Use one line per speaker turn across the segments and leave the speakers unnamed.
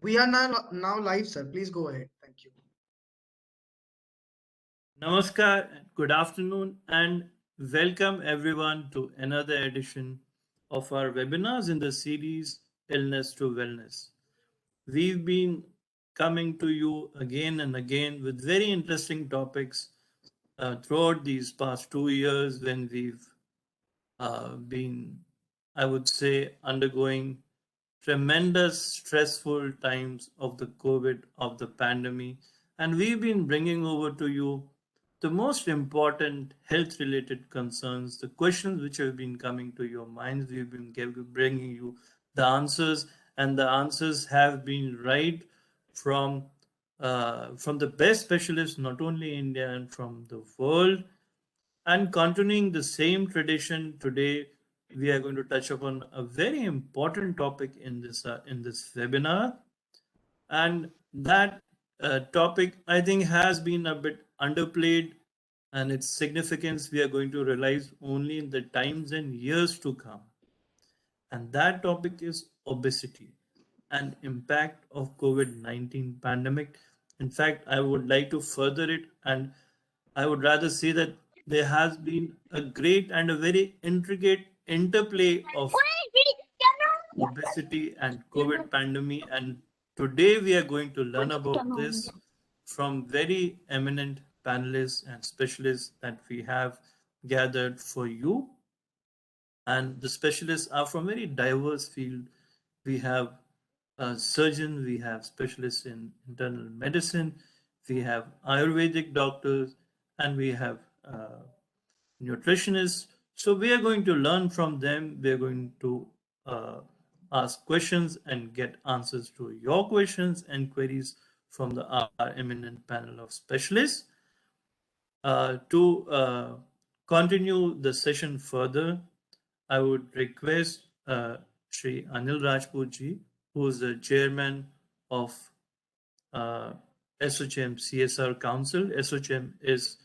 We are now live, sir. Please go ahead. Thank you.
Namaskar, good afternoon, and welcome everyone to another edition of our webinars in the series Illness to Wellness. We've been coming to you again and again with very interesting topics throughout these past 2 years when we've been, I would say, undergoing tremendous stressful times of the COVID, of the pandemic, and we've been bringing over to you the most important health related concerns, the questions which have been coming to your minds. We've been bringing you the answers, and the answers have been right from the best specialists, not only India and from the world. And continuing the same tradition, today we are going to touch upon a very important topic in this webinar, and that topic I think has been a bit underplayed, and its significance we are going to realize only in the times and years to come. And that topic is obesity and impact of COVID-19 pandemic. In fact, I would like to further it, and I would rather say that there has been a great and a very intricate interplay of obesity and COVID pandemic. And today we are going to learn about this from very eminent panelists and specialists that we have gathered for you. And the specialists are from very diverse field. We have surgeons, we have specialists in internal medicine, we have Ayurvedic doctors, and we have nutritionists. So we are going to learn from them. We are going to ask questions and get answers to your questions and queries from our eminent panel of specialists. To continue the session further, I would request Shri Anil Rajputji, who is the chairman of ASSOCHAM CSR Council. ASSOCHAM is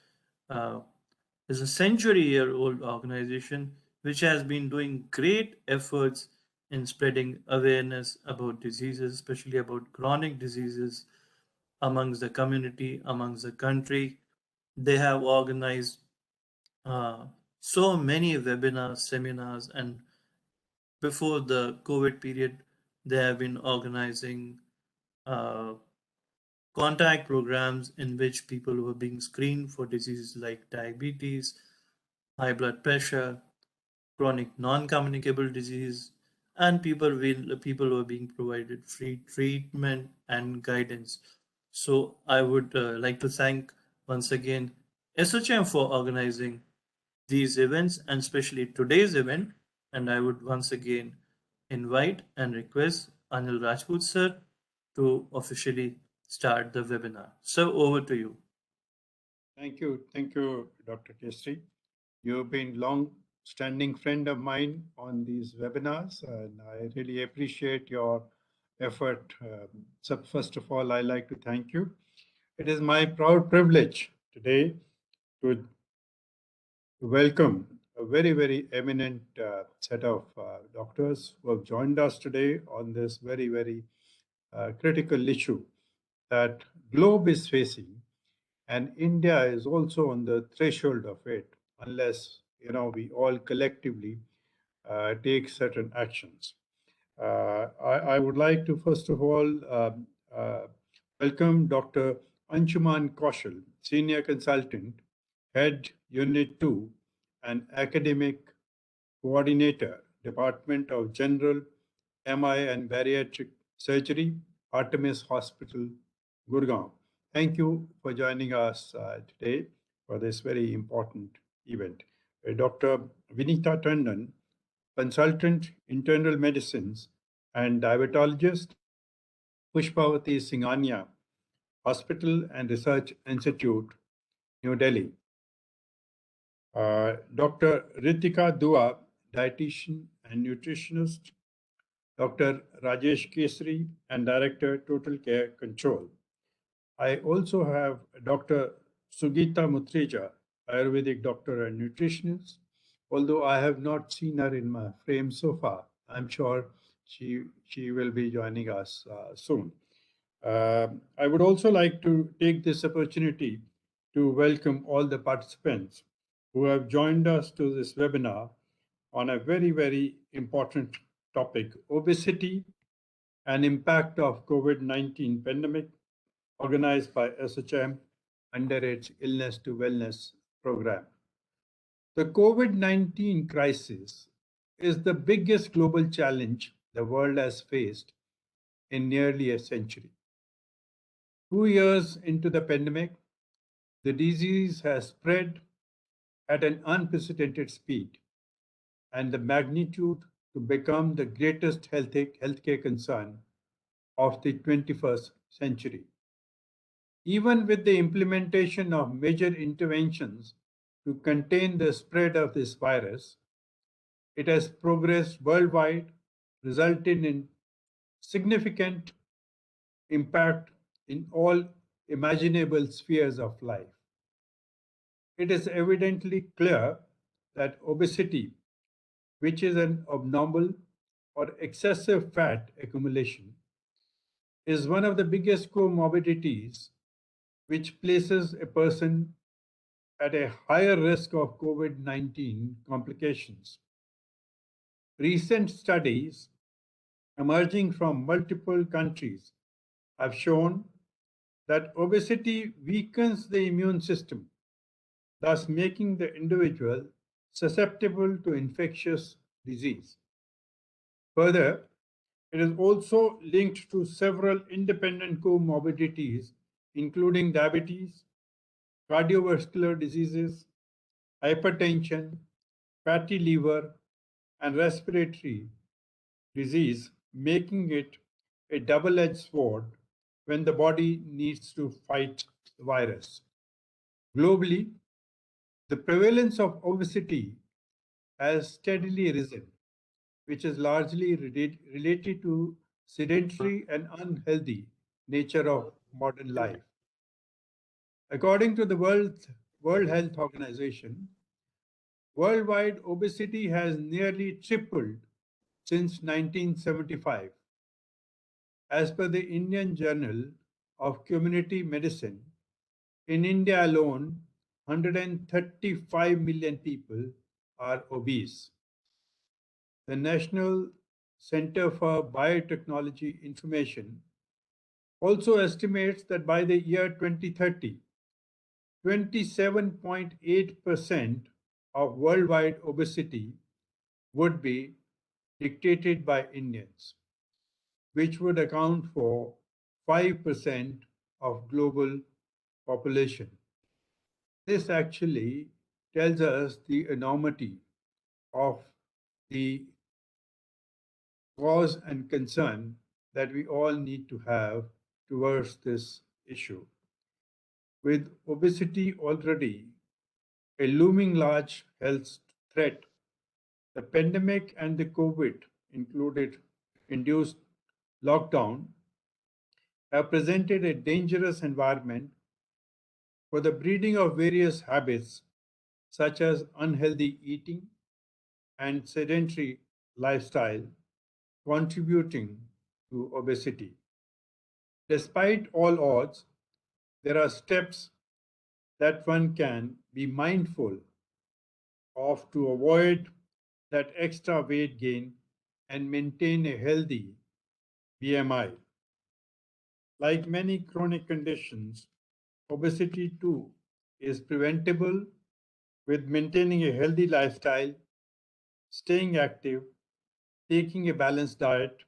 a century-year-old organization which has been doing great efforts in spreading awareness about diseases, especially about chronic diseases amongst the community, amongst the country. They have organized so many webinars, seminars, and before the COVID period, they have been organizing contact programs in which people were being screened for diseases like diabetes, high blood pressure, chronic non-communicable disease, and people were being provided free treatment and guidance. So I would like to thank once again ASSOCHAM for organizing these events, and especially today's event. And I would once again invite and request Anil Rajput sir to officially start the webinar. So over to you.
Thank you, Dr. Kestri. You've been long-standing friend of mine on these webinars, and I really appreciate your effort. So first of all, I'd like to thank you. It is my proud privilege today to welcome a very, very eminent set of doctors who have joined us today on this very, very critical issue that globe is facing, and India is also on the threshold of it, unless we all collectively take certain actions. I would like to first of all welcome Dr. Anshuman Kaushal, Senior Consultant, Head Unit 2 and Academic Coordinator, Department of General MI and Bariatric Surgery, Artemis Hospital, Gurgaon. Thank you for joining us today for this very important event. Dr. Vinita Tandon, Consultant Internal Medicines and Diabetologist, Pushpavati Singhania Hospital and Research Institute, New Delhi. Dr. Ritika Dua, Dietitian and Nutritionist, Dr. Rajesh Kesri, and Director, Total Care Control. I also have Dr. Sugita Mutreja, Ayurvedic doctor and nutritionist. Although I have not seen her in my frame so far, I'm sure she will be joining us soon. I would also like to take this opportunity to welcome all the participants who have joined us to this webinar on a very, very important topic, obesity and impact of COVID-19 pandemic, organized by ASSOCHAM under its Illness to Wellness program. The COVID-19 crisis is the biggest global challenge the world has faced in nearly a century. 2 years into the pandemic, the disease has spread at an unprecedented speed and the magnitude to become the greatest healthcare concern of the 21st century. Even with the implementation of major interventions to contain the spread of this virus, it has progressed worldwide, resulting in significant impact in all imaginable spheres of life. It is evidently clear that obesity, which is an abnormal or excessive fat accumulation, is one of the biggest comorbidities which places a person at a higher risk of COVID-19 complications. Recent studies emerging from multiple countries have shown that obesity weakens the immune system, thus making the individual susceptible to infectious disease. Further, it is also linked to several independent comorbidities, including diabetes, cardiovascular diseases, hypertension, fatty liver, and respiratory disease, making it a double-edged sword when the body needs to fight the virus. Globally, the prevalence of obesity has steadily risen, which is largely related to sedentary and unhealthy nature of modern life. According to the World Health Organization, worldwide obesity has nearly tripled since 1975. As per the Indian Journal of Community Medicine, in India alone, 135 million people are obese. The National Center for Biotechnology Information also estimates that by the year 2030, 27.8% of worldwide obesity would be dictated by Indians, which would account for 5% of global population. This actually tells us the enormity of the cause and concern that we all need to have towards this issue. With obesity already a looming large health threat, the pandemic and the COVID included induced lockdown have presented a dangerous environment for the breeding of various habits such as unhealthy eating and sedentary lifestyle, contributing to obesity. Despite all odds, there are steps that one can be mindful of to avoid that extra weight gain and maintain a healthy BMI. Like many chronic conditions, obesity too is preventable with maintaining a healthy lifestyle, staying active, taking a balanced diet,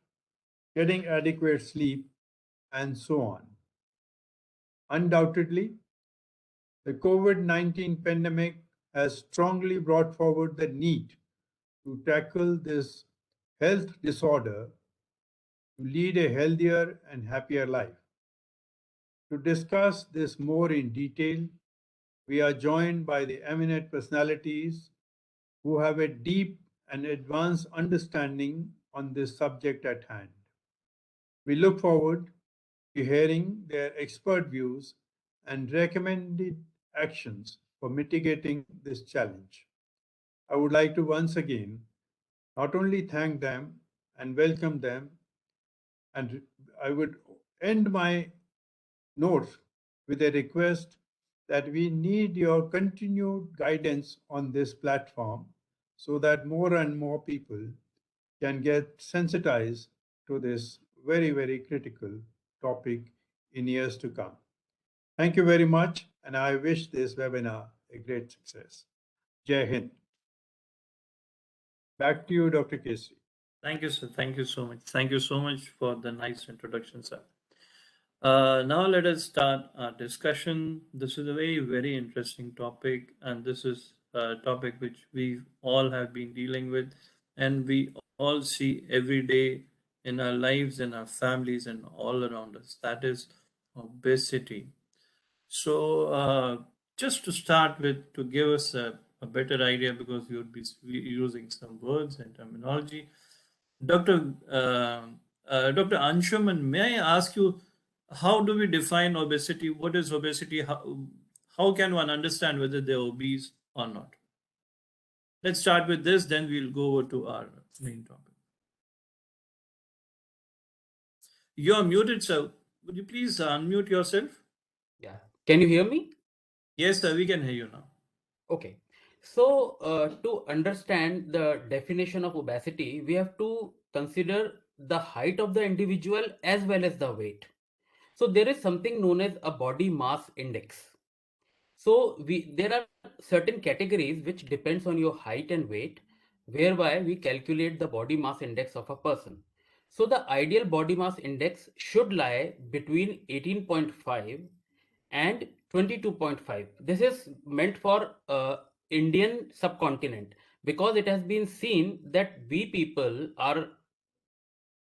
getting adequate sleep, and so on. Undoubtedly, the COVID-19 pandemic has strongly brought forward the need to tackle this health disorder to lead a healthier and happier life. To discuss this more in detail, we are joined by the eminent personalities who have a deep and advanced understanding on this subject at hand. We look forward to hearing their expert views and recommended actions for mitigating this challenge. I would like to once again not only thank them and welcome them, and I would end my notes with a request that we need your continued guidance on this platform so that more and more people can get sensitized to this very, very critical topic in years to come. Thank you very much, and I wish this webinar a great success. Jai Hind. Back to you, Dr. Kesri.
Thank you, sir. Thank you so much. Thank you so much for the nice introduction, sir. Now let us start our discussion. This is a very, very interesting topic, and this is a topic which we all have been dealing with, and we all see every day in our lives, in our families, and all around us. That is obesity. So, just to start with, to give us a better idea, because we would be using some words and terminology, Dr. Dr. Anshuman, may I ask you, how do we define obesity? What is obesity? How can one understand whether they're obese or not? Let's start with this, then we'll go over to our main topic. You're muted, sir. Would you please unmute yourself?
Yeah. Can you hear me?
Yes, sir, we can hear you now.
Okay. So, to understand the definition of obesity, we have to consider the height of the individual as well as the weight. So, there is something known as a body mass index. So, there are certain categories which depends on your height and weight, whereby we calculate the body mass index of a person. So, the ideal body mass index should lie between 18.5 and 22.5. This is meant for Indian subcontinent, because it has been seen that we people are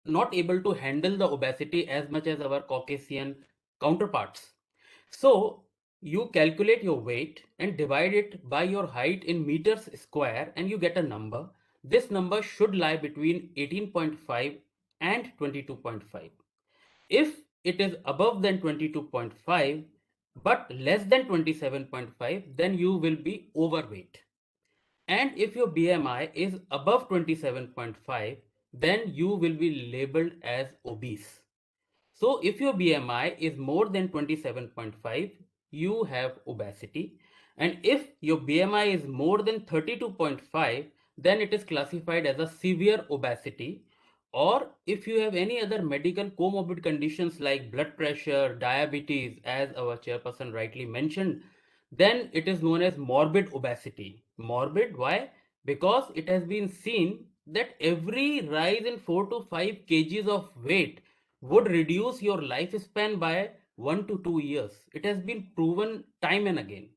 not able to handle the obesity as much as our Caucasian counterparts. So you calculate your weight and divide it by your height in meters square, and you get a number. This number should lie between 18.5 and 22.5. If it is above than 22.5 but less than 27.5, then you will be overweight. And if your BMI is above 27.5, then you will be labeled as obese. So if your BMI is more than 27.5, you have obesity. And if your BMI is more than 32.5, then it is classified as a severe obesity. Or if you have any other medical comorbid conditions like blood pressure, diabetes, as our chairperson rightly mentioned, then it is known as morbid obesity. Morbid, why? Because it has been seen that every rise in 4 to 5 kgs of weight would reduce your lifespan by 1 to 2 years. It has been proven time and again.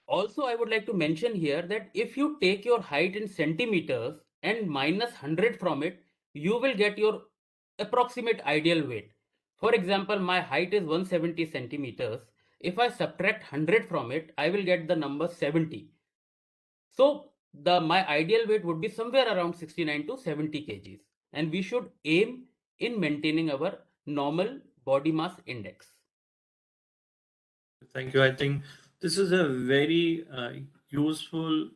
Also, I would like to mention here that if you take your height in centimeters and minus 100 from it, you will get your approximate ideal weight. For example, my height is 170 centimeters. If I subtract 100 from it, I will get the number 70. So my ideal weight would be somewhere around 69 to 70 kgs. And we should aim in maintaining our normal body mass index.
Thank you. I think this is a very useful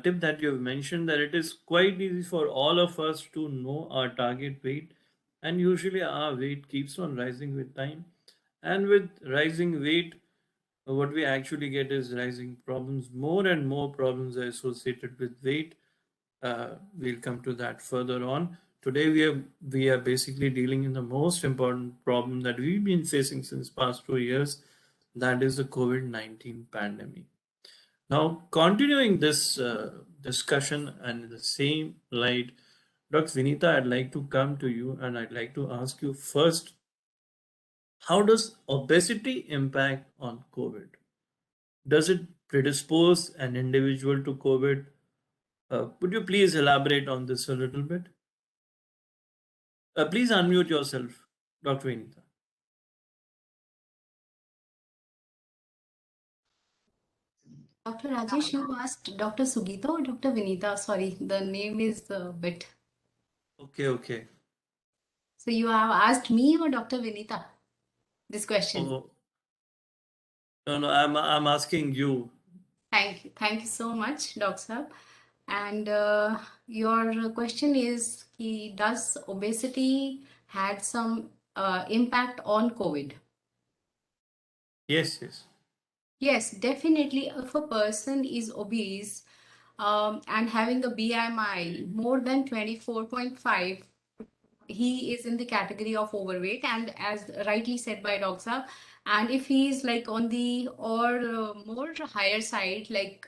tip that you have mentioned, that it is quite easy for all of us to know our target weight, and usually our weight keeps on rising with time, and with rising weight what we actually get is rising problems. More and more problems are associated with weight. We'll come to that further on. Today we are basically dealing in the most important problem that we've been facing since past 2 years, that is the COVID-19 pandemic. Now, continuing this discussion and in the same light, Dr. Vinita, I'd like to come to you and I'd like to ask you first, how does obesity impact on COVID? Does it predispose an individual to COVID? Would you please elaborate on this a little bit? Please unmute yourself, Dr. Vinita.
Dr. Rajesh, you asked Dr. Sugita or Dr. Vinita? Sorry, the name is a bit.
Okay.
So you have asked me or Dr. Vinita this question?
Oh, no, I'm asking you.
Thank you so much, Doctor. And your question is, does obesity had some impact on COVID?
Yes, yes.
Yes, definitely. If a person is obese and having a BMI more than 24.5, he is in the category of overweight, and as rightly said by Dr. Saab, and if he is like on the or more higher side, like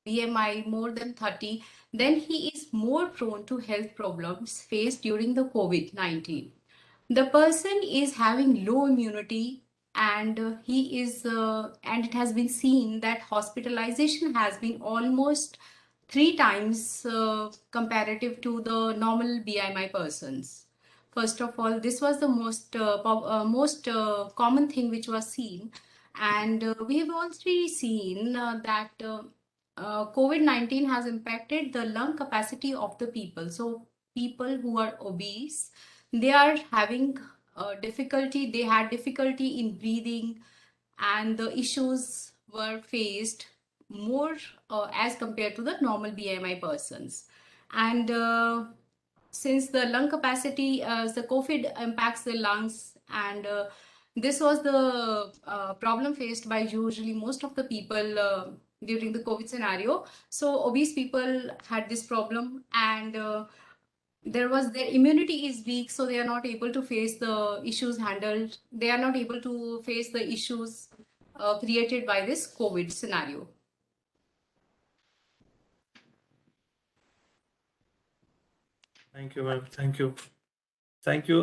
BMI more than 30, then he is more prone to health problems faced during the COVID-19. The person is having low immunity, and and it has been seen that hospitalization has been almost 3 times comparative to the normal BMI persons. First of all, this was the most common thing which was seen, and we have already seen that COVID-19 has impacted the lung capacity of the people. So people who are obese, they are having difficulty, they had difficulty in breathing, and the issues were faced more as compared to the normal BMI persons. And since the lung capacity, the COVID impacts the lungs, and this was the problem faced by usually most of the people during the COVID scenario. So obese people had this problem, and their immunity is weak, so they are not able to face the issues handled. They are not able to face the issues created by this COVID scenario.
Thank you, ma'am. Thank you. Thank you.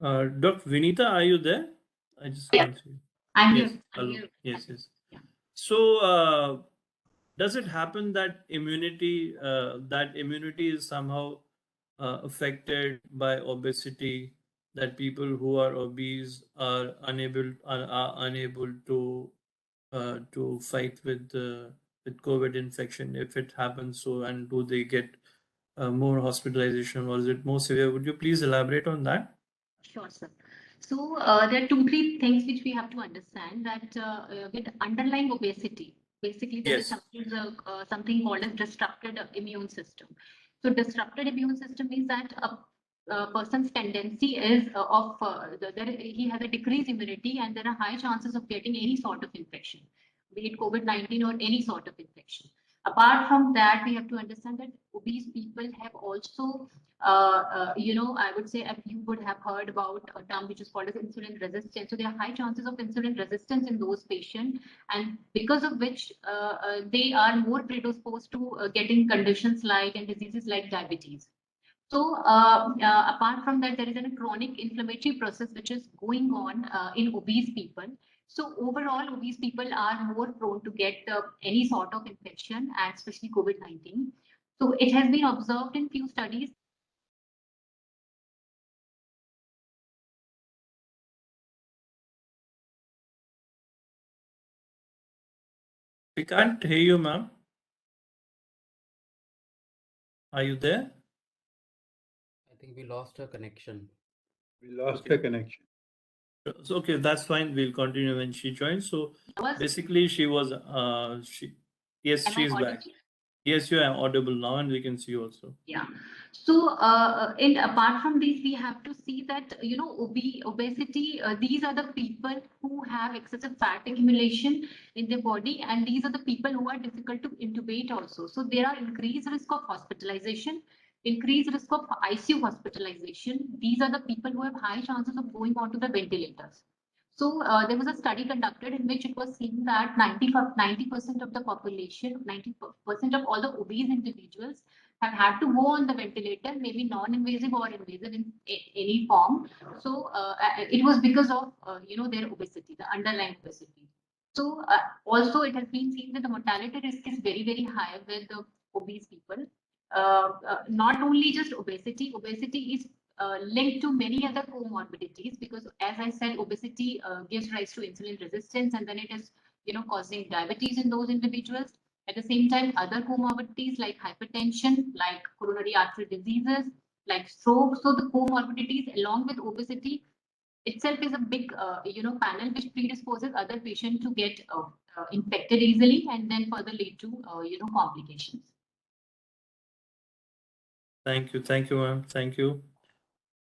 Dr. Vinita, are you there? I just
Yeah,
can't see you.
I'm
Yes.
here.
Hello. Yes, yes.
Yeah.
So, does it happen that immunity is somehow affected by obesity? That people who are obese are unable to fight with COVID infection if it happens. So, and do they get more hospitalization, or is it more severe? Would you please elaborate on that?
Sure, sir. So there are two, three things which we have to understand that with underlying obesity, basically there is
Yes.
something called as disrupted immune system. So disrupted immune system means that a person's tendency is he has a decreased immunity and there are high chances of getting any sort of infection, be it COVID-19 or any sort of infection. Apart from that, we have to understand that obese people have also I would say you would have heard about a term which is called as insulin resistance. So there are high chances of insulin resistance in those patients, and because of which they are more predisposed to getting conditions like and diseases like diabetes. So apart from that, there is a chronic inflammatory process which is going on in obese people. So overall, obese people are more prone to get any sort of infection, and especially COVID-19. So it has been observed in few studies.
We can't hear you, ma'am. Are you there?
I think we lost her connection.
We lost
Okay.
the connection.
So, okay, that's fine. We'll continue when she joins. So
Was-
basically, she was yes,
Am I
she's back.
audible?
Yes, you are audible now, and we can see you also.
Yeah. So, and apart from these, we have to see that, obesity, these are the people who have excessive fat accumulation in their body, and these are the people who are difficult to intubate also. So there are increased risk of hospitalization, increased risk of ICU hospitalization. These are the people who have high chances of going onto the ventilators. So there was a study conducted in which it was seen that 90% of the population, 90% of all the obese individuals have had to go on the ventilator, maybe non-invasive or invasive in any form. So it was because of their obesity, the underlying obesity. So also it has been seen that the mortality risk is very, very high with the obese people. Not only just obesity, obesity is linked to many other comorbidities because, as I said, obesity gives rise to insulin resistance, and then it is causing diabetes in those individuals. At the same time, other comorbidities like hypertension, like coronary artery diseases, like stroke. So the comorbidities along with obesity itself is a big panel which predisposes other patients to get infected easily and then further lead to complications.
Thank you, ma'am. Thank you.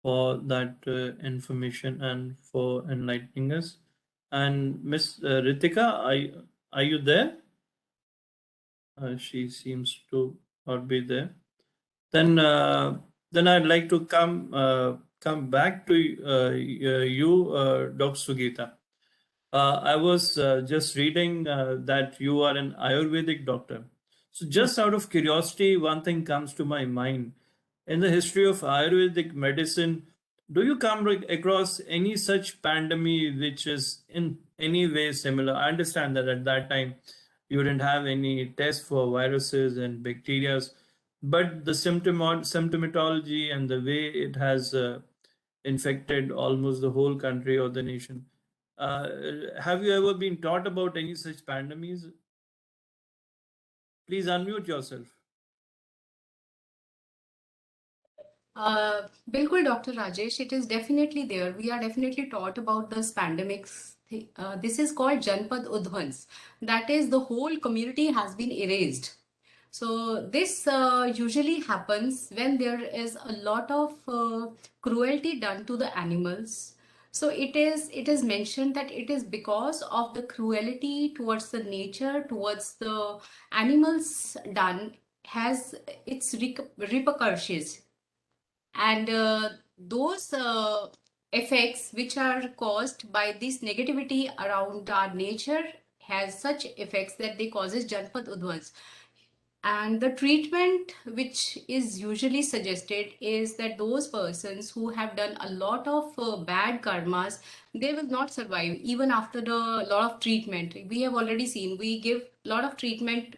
for that information and for enlightening us. And Miss Ritika, are you there? She seems to not be there. Then I'd like to come back to you, Dr. Sugita. I was just reading that you are an Ayurvedic doctor. So, just out of curiosity, one thing comes to my mind. In the history of Ayurvedic medicine, do you come across any such pandemic which is in any way similar? I understand that at that time you didn't have any tests for viruses and bacteria, but the symptomatology and the way it has infected almost the whole country or the nation. Have you ever been taught about any such pandemics? Please unmute yourself.
Bilkul, Dr. Rajesh, it is definitely there. We are definitely taught about this pandemics. This is called Janpad Udhvans. That is, the whole community has been erased. So this usually happens when there is a lot of cruelty done to the animals. So it is mentioned that it is because of the cruelty towards the nature, towards the animals done, has its repercussions. And those effects which are caused by this negativity around our nature has such effects that they causes Janpad Udvans. And the treatment which is usually suggested is that those persons who have done a lot of bad karmas, they will not survive even after the lot of treatment. We have already seen, we give a lot of treatment,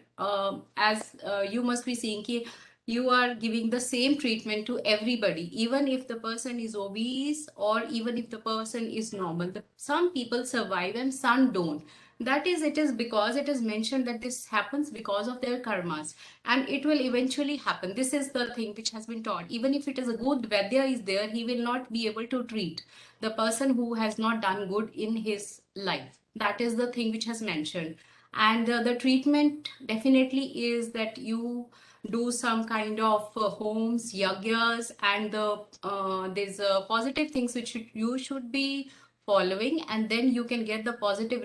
as you must be seeing ki you are giving the same treatment to everybody, even if the person is obese or even if the person is normal. Some people survive and some don't. That is, it is because it is mentioned that this happens because of their karmas, and it will eventually happen. This is the thing which has been taught. Even if it is a good Vaidya is there, he will not be able to treat the person who has not done good in his life. That is the thing which has mentioned. And the treatment definitely is that you do some kind of homes, yagyas, and there's positive things which you should be following, and then you can get the positive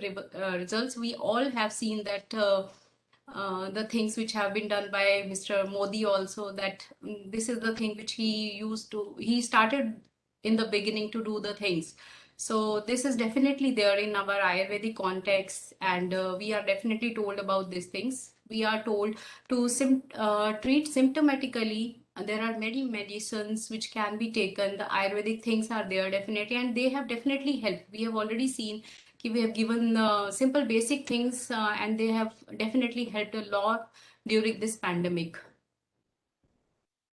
results. We all have seen that the things which have been done by Mr. Modi also, that this is the thing which he started in the beginning to do the things. So this is definitely there in our Ayurvedic context, and we are definitely told about these things. We are told to treat symptomatically. There are many medicines which can be taken. The Ayurvedic things are there definitely, and they have definitely helped. We have already seen we have given simple basic things, and they have definitely helped a lot during this pandemic.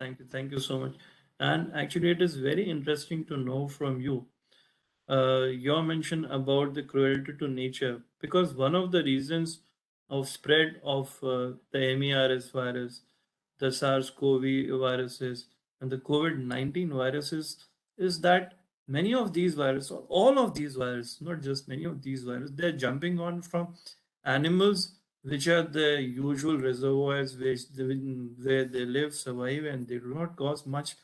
Thank you so much. And actually, it is very interesting to know from you your mention about the cruelty to nature, because one of the reasons of spread of the MERS virus, the SARS-CoV viruses, and the COVID-19 viruses is that many of these viruses, or all of these viruses, not just many of these viruses, they're jumping on from animals which are the usual reservoirs where they live, survive, and they do not cause much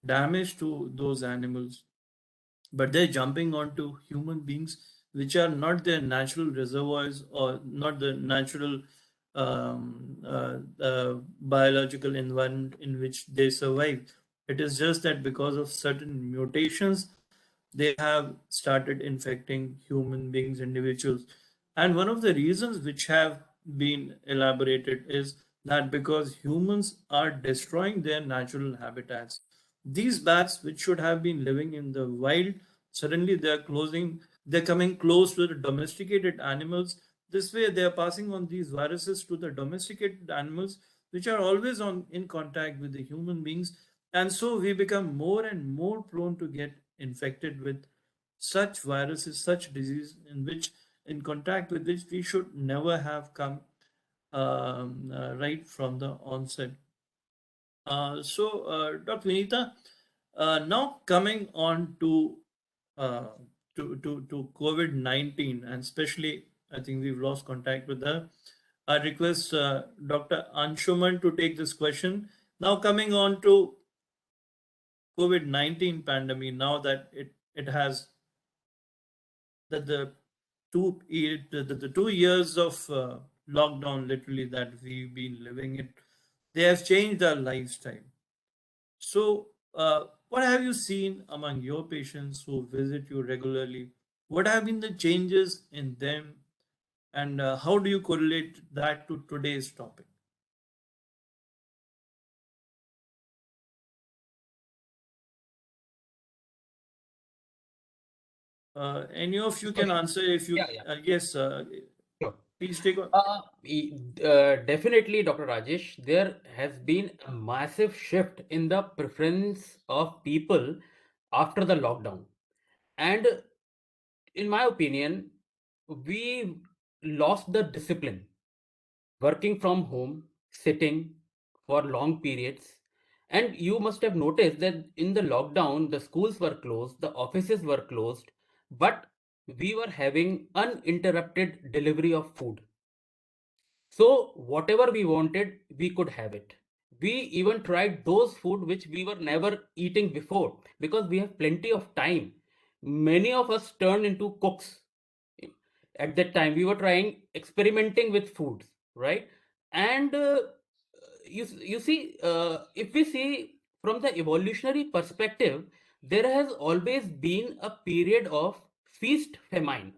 damage to those animals. But they're jumping onto human beings which are not their natural reservoirs or not the natural biological environment in which they survive. It is just that because of certain mutations, they have started infecting human beings, individuals. And one of the reasons which have been elaborated is that because humans are destroying their natural habitats. These bats, which should have been living in the wild, suddenly they're coming close to the domesticated animals. This way, they are passing on these viruses to the domesticated animals, which are always in contact with the human beings. And so we become more and more prone to get infected with such viruses, such disease, in contact with which we should never have come right from the onset. Dr. Vinita, now coming on to COVID-19, and especially, I think we've lost contact with her. I request Dr. Anshuman to take this question. Now coming on to COVID-19 pandemic, now that it has the 2 years of lockdown literally that we've been living it, they have changed our lifestyle. So what have you seen among your patients who visit you regularly? What have been the changes in them, and how do you correlate that to today's topic? Any of you can answer if you yes,
Sure.
please take on.
Definitely, Dr. Rajesh, there has been a massive shift in the preference of people after the lockdown. And in my opinion, we lost the discipline. Working from home, sitting for long periods. And you must have noticed that in the lockdown, the schools were closed, the offices were closed, but we were having uninterrupted delivery of food. So whatever we wanted, we could have it. We even tried those food which we were never eating before because we have plenty of time. Many of us turned into cooks. At that time, we were trying experimenting with foods, right? And you see, if we see from the evolutionary perspective, there has always been a period of feast famine,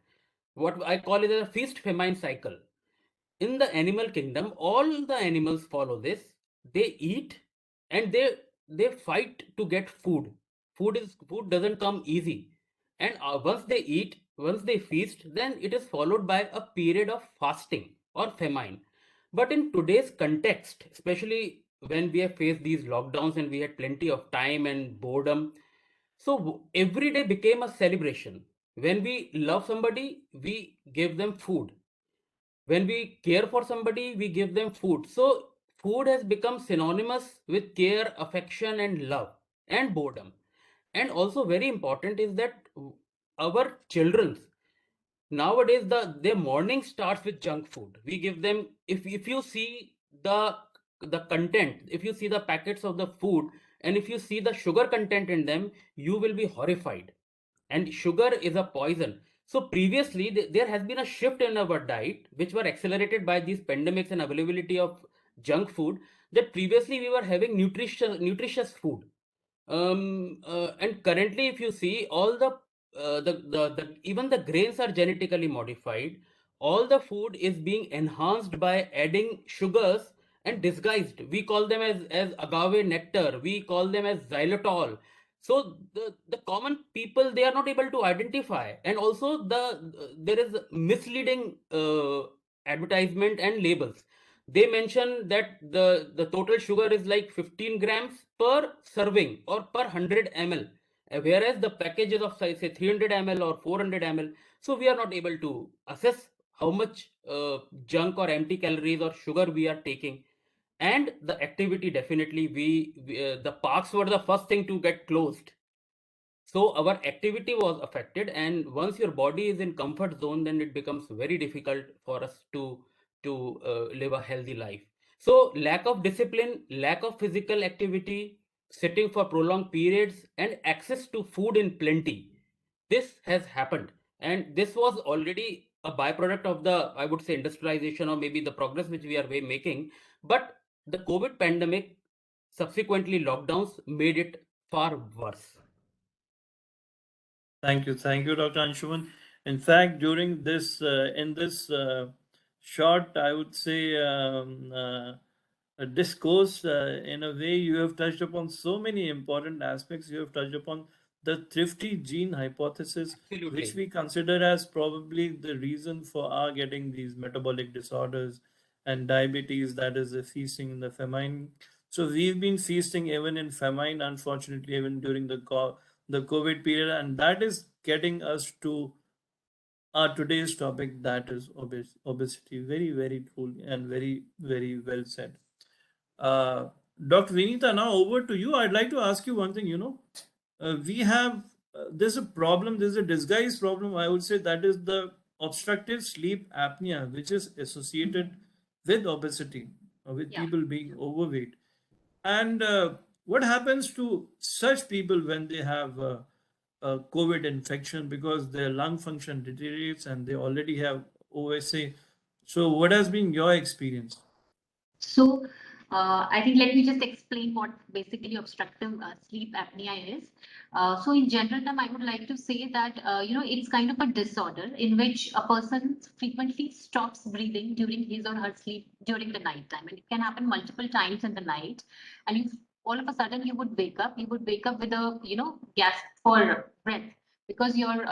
what I call it as a feast famine cycle. In the animal kingdom, all the animals follow this. They eat and they fight to get food. Food doesn't come easy. And once they eat, once they feast, then it is followed by a period of fasting or famine. But in today's context, especially when we have faced these lockdowns and we had plenty of time and boredom, so every day became a celebration. When we love somebody, we give them food. When we care for somebody, we give them food. So food has become synonymous with care, affection, and love and boredom. And also very important is that our children's nowadays their morning starts with junk food. We give them, if you see the content, if you see the packets of the food, and if you see the sugar content in them, you will be horrified. And sugar is a poison. So previously there has been a shift in our diet which were accelerated by these pandemics and availability of junk food, that previously we were having nutritious food. And currently if you see all the even the grains are genetically modified. All the food is being enhanced by adding sugars and disguised. We call them as agave nectar, we call them as xylitol. So the common people, they are not able to identify. And also there is misleading advertisement and labels. They mention that the total sugar is like 15 grams per serving or per 100 ml, whereas the package is of say 300 ml or 400 ml. So we are not able to assess how much junk or empty calories or sugar we are taking. And the activity, definitely the parks were the first thing to get closed. So our activity was affected, and once your body is in comfort zone, then it becomes very difficult for us to live a healthy life. So lack of discipline, lack of physical activity, sitting for prolonged periods, and access to food in plenty, this has happened. And this was already a byproduct of the, I would say, industrialization or maybe the progress which we are making. But the COVID pandemic, subsequently lockdowns, made it far worse.
Thank you, Dr. Anshuman. In fact, during this, in this short, I would say, a discourse, in a way, you have touched upon so many important aspects. You have touched upon the thrifty gene hypothesis,
Absolutely.
which we consider as probably the reason for our getting these metabolic disorders and diabetes, that is the feasting in the famine. So we've been feasting even in famine, unfortunately, even during the COVID period, and that is getting us to our today's topic, that is obesity. Very, very true and very, very well said. Uh, Dr. Vinita, now over to you. I'd like to ask you one thing. We have there's a problem, there's a disguised problem, I would say, that is the obstructive sleep apnea, which is associated with obesity, with
Yeah.
people being overweight. And what happens to such people when they have a COVID infection because their lung function deteriorates and they already have OSA? So, what has been your experience?
So, I think let me just explain what basically obstructive sleep apnea is. So, in general term, I would like to say that it's kind of a disorder in which a person frequently stops breathing during his or her sleep during the night time, and it can happen multiple times in the night. And you all of a sudden you would wake up. You would wake up with a gasp for breath because your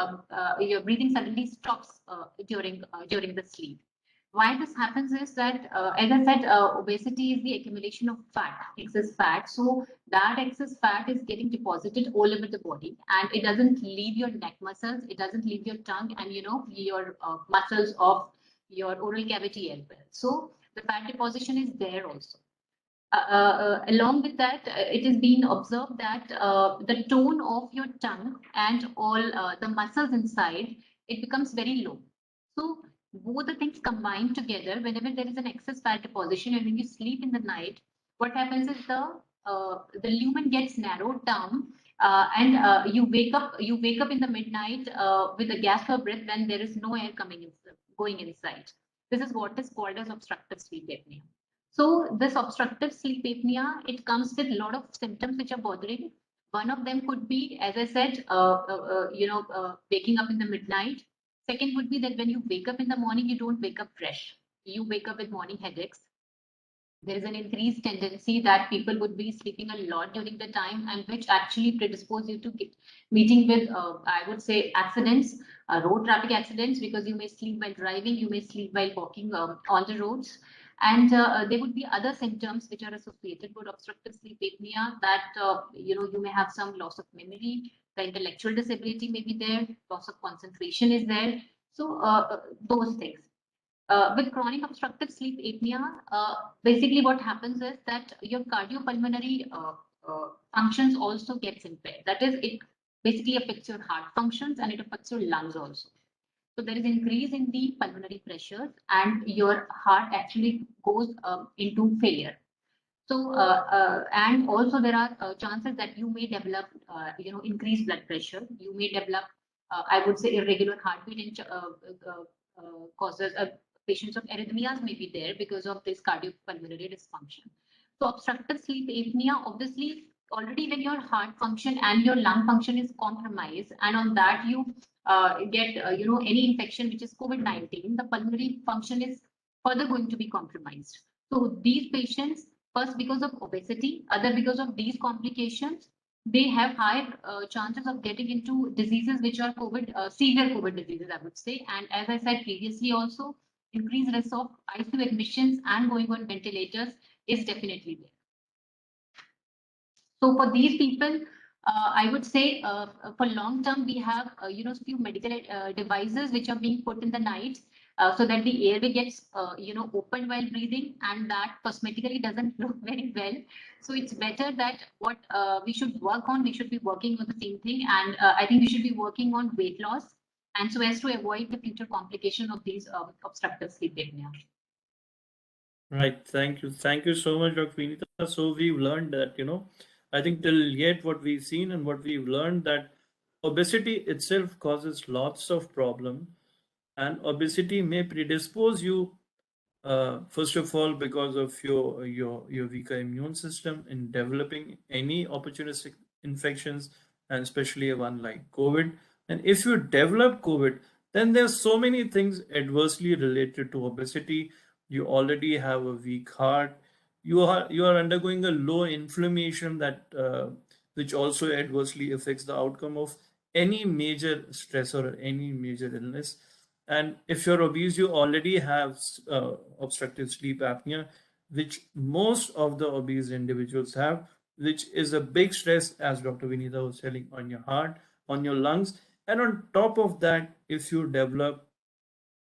breathing suddenly stops during the sleep. Why this happens is that, as I said, obesity is the accumulation of fat, excess fat. So that excess fat is getting deposited all over the body, and it doesn't leave your neck muscles, it doesn't leave your tongue, and your muscles of your oral cavity as well. So the fat deposition is there also. Along with that, it is being observed that the tone of your tongue and all the muscles inside, it becomes very low. So both the things combined together, whenever there is an excess fat deposition and when you sleep in the night, what happens is the lumen gets narrowed down, and you wake up in the midnight with a gasp of breath when there is no air going inside. This is what is called as obstructive sleep apnea. So this obstructive sleep apnea, it comes with a lot of symptoms which are bothering. One of them could be, as I said, waking up in the midnight. Second would be that when you wake up in the morning, you don't wake up fresh. You wake up with morning headaches. There is an increased tendency that people would be sleeping a lot during the time, and which actually predispose you to meeting with, I would say, accidents, road traffic accidents, because you may sleep while driving, you may sleep while walking on the roads. And there would be other symptoms which are associated with obstructive sleep apnea, that you may have some loss of memory, the intellectual disability may be there, loss of concentration is there. So those things. With chronic obstructive sleep apnea, basically what happens is that your cardiopulmonary functions also gets impaired. That is, it basically affects your heart functions and it affects your lungs also. So there is increase in the pulmonary pressures and your heart actually goes into failure. So and also there are chances that you may develop increased blood pressure. You may develop I would say irregular heartbeat, and causes patients of arrhythmias may be there because of this cardiopulmonary dysfunction. So obstructive sleep apnea, obviously, already when your heart function and your lung function is compromised, and on that you get any infection which is COVID-19, the pulmonary function is further going to be compromised. So these patients, first because of obesity, other because of these complications, they have higher chances of getting into diseases which are severe COVID diseases, I would say. And as I said previously also, increased risk of ICU admissions and going on ventilators is definitely there. So for these people, I would say for long term, we have few medical devices which are being put in the night so that the airway gets opened while breathing, and that cosmetically doesn't look very well. So it's better that what we should work on, we should be working on the same thing, and I think we should be working on weight loss, and so as to avoid the future complication of these obstructive sleep apnea.
Right. Thank you. Thank you so much, Dr. Vinita. So we've learned that, I think till yet what we've seen and what we've learned, that obesity itself causes lots of problem, and obesity may predispose you, first of all, because of your weaker immune system in developing any opportunistic infections, and especially one like COVID. And if you develop COVID, then there's so many things adversely related to obesity. You already have a weak heart. You are undergoing a low inflammation that which also adversely affects the outcome of any major stressor or any major illness. And if you're obese, you already have obstructive sleep apnea, which most of the obese individuals have, which is a big stress, as Dr. Vinita was telling, on your heart, on your lungs. And on top of that, if you develop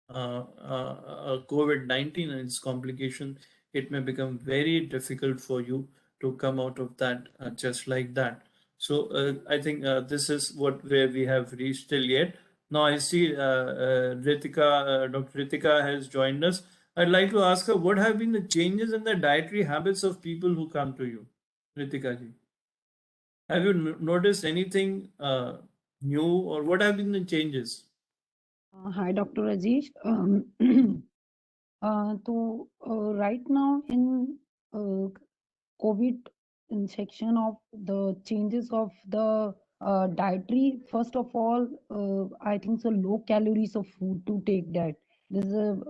COVID-19 and its complication, it may become very difficult for you to come out of that just like that. So I think this is where we have reached till yet. Now I see Dr. Ritika has joined us. I'd like to ask her, what have been the changes in the dietary habits of people who come to you? Ritika ji? Have you noticed anything new, or what have been the changes?
Hi, Dr. Rajesh. Right now in COVID in section of the changes of the dietary, first of all, I think so low calories of food to take that. This is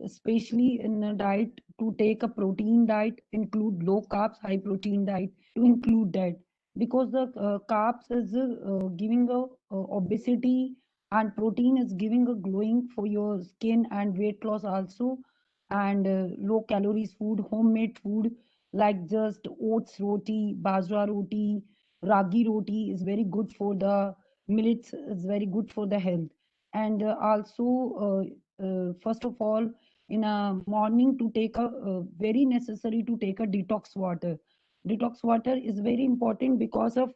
especially in a diet to take a protein diet, include low carbs, high protein diet to include that, because the carbs is giving a obesity, and protein is giving a glowing for your skin and weight loss also. And low calories food, homemade food like just oats roti, bajra roti, ragi roti is very good for the millets, is very good for the health. And first of all, in a morning to take a very necessary to take a detox water. Detox water is very important because of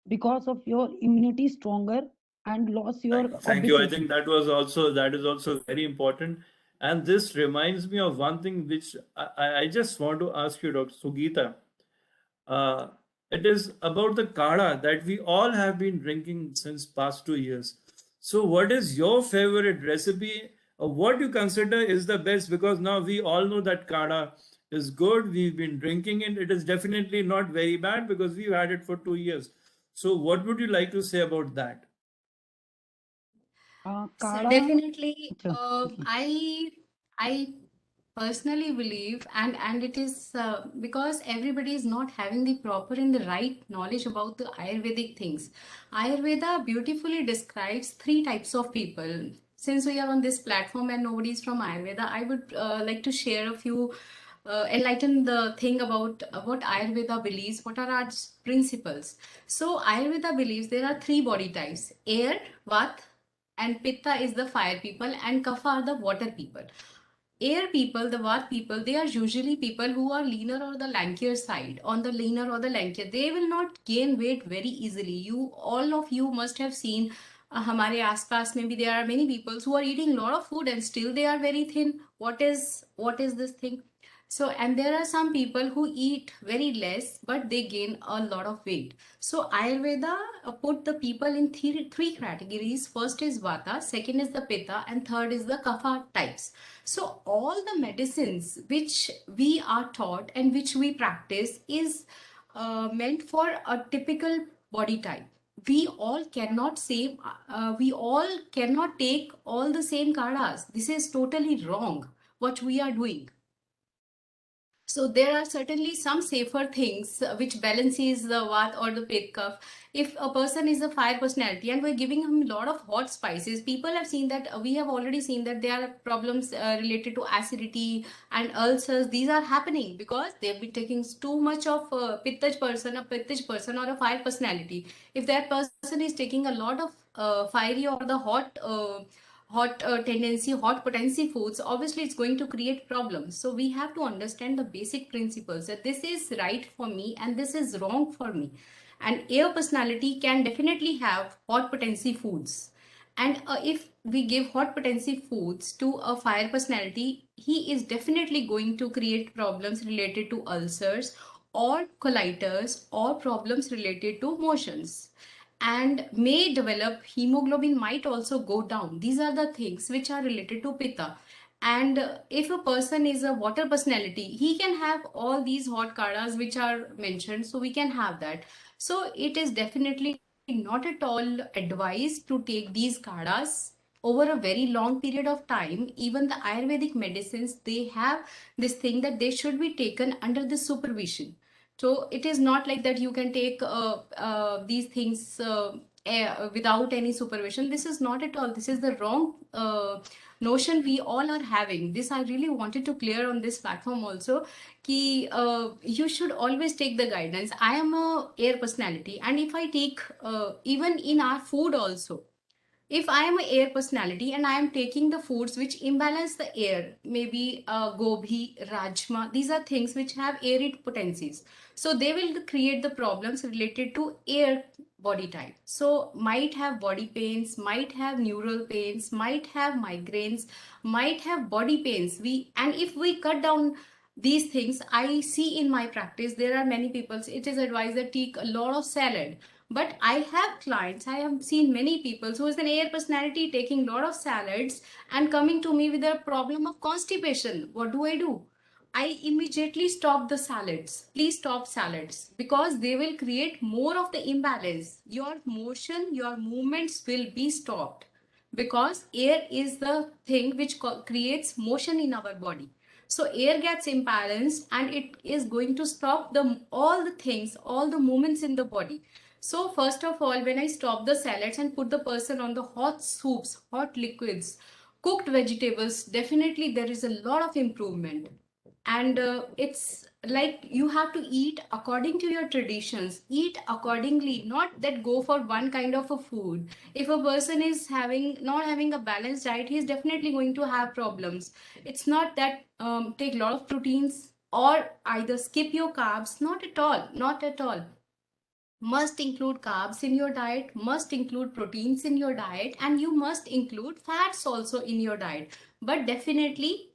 because of your immunity stronger and loss your
Thank you. I
obesity.
think that is also very important. And this reminds me of one thing which I just want to ask you, Dr. Sugita. Uh, it is about the kada that we all have been drinking since past 2 years. So, what is your favorite recipe? Or what you consider is the best? Because now we all know that kada is good. We've been drinking it. It is definitely not very bad because we've had it for 2 years. So, what would you like to say about that?
So
Kada,
definitely,
Acha,
I personally believe, and it is because everybody is not having the proper and the right knowledge about the Ayurvedic things. Ayurveda beautifully describes three types of people. Since we are on this platform and nobody is from Ayurveda, I would like to share a few enlighten the thing about what Ayurveda believes, what are our principles. So Ayurveda believes there are three body types: air, Vat, and Pitta is the fire people, and Kapha are the water people. Air people, the Vat people, they are usually people who are leaner or the lankier side, on the leaner or the lankier. They will not gain weight very easily. All of you must have seen हमारे आसपास में भी there are many people who are eating a lot of food and still they are very thin. What is this thing? So, and there are some people who eat very less, but they gain a lot of weight. So, Ayurveda put the people in three categories. First is Vata, second is the Pitta, and third is the Kapha types. So, all the medicines which we are taught and which we practice is meant for a typical body type. We all cannot take all the same kadas. This is totally wrong what we are doing. So there are certainly some safer things which balances the Vat or the Pit Kapha. If a person is a fire personality and we're giving him a lot of hot spices, people have seen that we have already seen that there are problems related to acidity and ulcers. These are happening because they've been taking too much of a Pittach person or a fire personality. If that person is taking a lot of fiery or the hot tendency, hot potency foods, obviously it's going to create problems. So we have to understand the basic principles that this is right for me and this is wrong for me. And air personality can definitely have hot potency foods. And if we give hot potency foods to a fire personality, he is definitely going to create problems related to ulcers or colitis or problems related to motions, and may develop hemoglobin might also go down. These are the things which are related to pitta. And if a person is a water personality, he can have all these hot kadas which are mentioned, so we can have that. So it is definitely not at all advised to take these kadas over a very long period of time. Even the Ayurvedic medicines, they have this thing that they should be taken under the supervision. So it is not like that you can take these things without any supervision. This is not at all. This is the wrong notion we all are having. This I really wanted to clear on this platform also. Ki you should always take the guidance. I am a air personality, and if I take even in our food also, if I am an air personality and I am taking the foods which imbalance the air, maybe gobi, rajma, these are things which have arid potencies. So they will create the problems related to air body type. So might have body pains, might have neural pains, might have migraines, might have body pains. And if we cut down these things I see in my practice. There are many people, it is advised that take a lot of salad. But I have clients, I have seen many people who is an air personality taking a lot of salads and coming to me with a problem of constipation. What do? I immediately stop the salads. Please stop salads because they will create more of the imbalance. Your motion, your movements will be stopped because air is the thing which creates motion in our body. So air gets imbalanced and it is going to stop all the things, all the movements in the body. So first of all, when I stop the salads and put the person on the hot soups, hot liquids, cooked vegetables, definitely there is a lot of improvement. And it's like you have to eat according to your traditions, eat accordingly, not that go for one kind of a food. If a person is not having a balanced diet, he is definitely going to have problems. It's not that take a lot of proteins or either skip your carbs. Not at all, not at all. Must include carbs in your diet, must include proteins in your diet, and you must include fats also in your diet. But definitely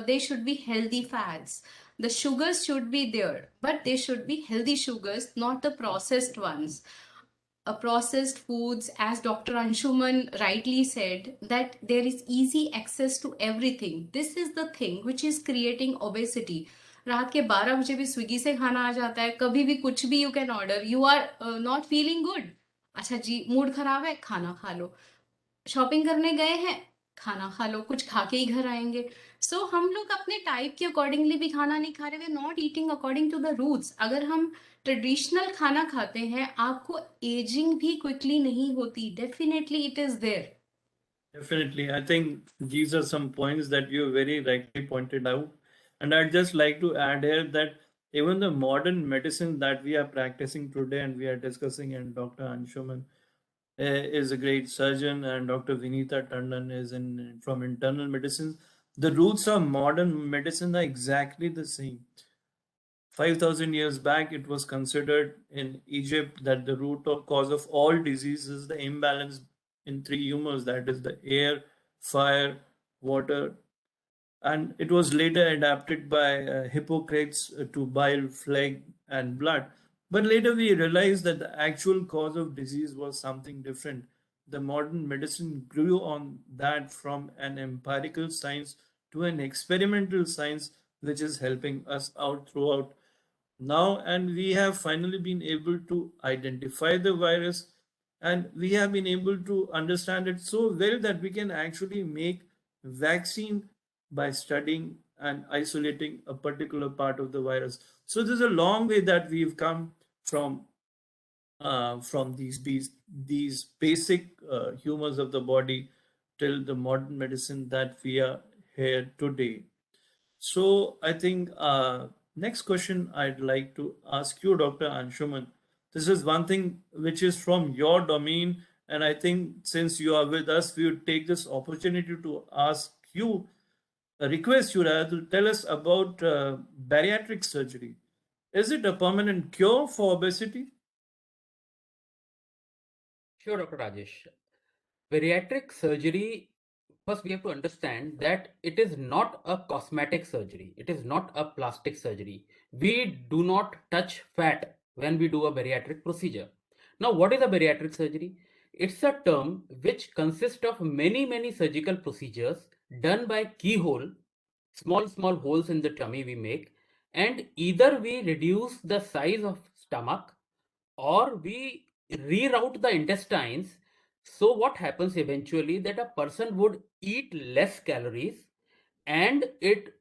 they should be healthy fats. The sugars should be there, but they should be healthy sugars, not the processed ones. Processed foods, as Dr. Anshuman rightly said, that there is easy access to everything. This is the thing which is creating obesity. रात के 12 बजे भी Swiggy से खाना आ जाता है, कभी भी कुछ भी you can order. You are not feeling good, अच्छा जी मूड खराब है, खाना खा लो. शॉपिंग करने गए हैं, खाना खा लो, कुछ खा के ही घर आएंगे. सो हम लोग अपने टाइप के अकॉर्डिंगली भी खाना नहीं खा रहे. वे not eating according to the roots. अगर हम ट्रेडिशनल खाना खाते हैं, आपको एजिंग भी क्विकली नहीं होती. Definitely it is there.
Definitely. I think these are some points that you very rightly pointed out. And I'd just like to add here that even the modern medicine that we are practicing today and we are discussing, and Dr. Anshuman is a great surgeon, and Dr. Vinita Tandon is from internal medicine. The roots of modern medicine are exactly the same. 5,000 years back, it was considered in Egypt that the root of cause of all disease is the imbalance in three humors, that is the air, fire, water. And it was later adapted by Hippocrates to bile, phlegm, and blood. But later we realized that the actual cause of disease was something different. The modern medicine grew on that from an empirical science to an experimental science, which is helping us out throughout now. And we have finally been able to identify the virus, and we have been able to understand it so well that we can actually make vaccine by studying and isolating a particular part of the virus. So there's a long way that we've come from these basic humors of the body till the modern medicine that we are here today. So I think next question I'd like to ask you, Dr. Anshuman. This is one thing which is from your domain, and I think since you are with us, we would take this opportunity to ask you, request you rather, to tell us about bariatric surgery. Is it a permanent cure for obesity?
Sure, Dr. Rajesh. Bariatric surgery, first we have to understand that it is not a cosmetic surgery. It is not a plastic surgery. We do not touch fat when we do a bariatric procedure. Now, what is a bariatric surgery? It's a term which consists of many surgical procedures done by keyhole, small holes in the tummy we make, and either we reduce the size of stomach or we reroute the intestines. So what happens eventually, that a person would eat less calories and it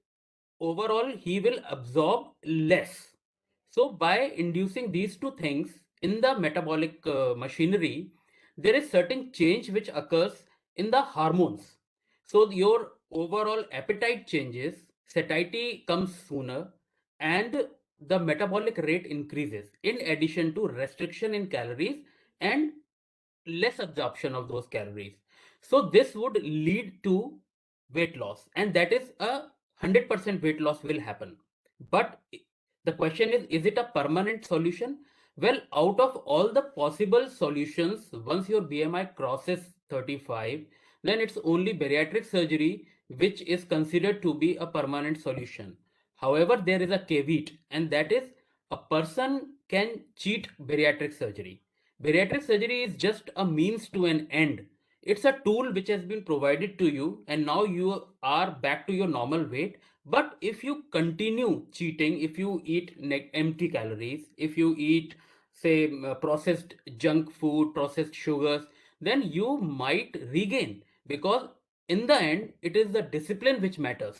overall he will absorb less. So by inducing these two things in the metabolic machinery, there is certain change which occurs in the hormones. So your overall appetite changes, satiety comes sooner, and the metabolic rate increases, in addition to restriction in calories and less absorption of those calories. So this would lead to weight loss, and that is a 100% weight loss will happen. But the question is it a permanent solution? Well, out of all the possible solutions, once your BMI crosses 35, then it's only bariatric surgery which is considered to be a permanent solution. However, there is a caveat, and that is a person can cheat bariatric surgery. Bariatric surgery is just a means to an end. It's a tool which has been provided to you, and now you are back to your normal weight. But if you continue cheating, if you eat empty calories, if you eat, say, processed junk food, processed sugars, then you might regain, because in the end, it is the discipline which matters.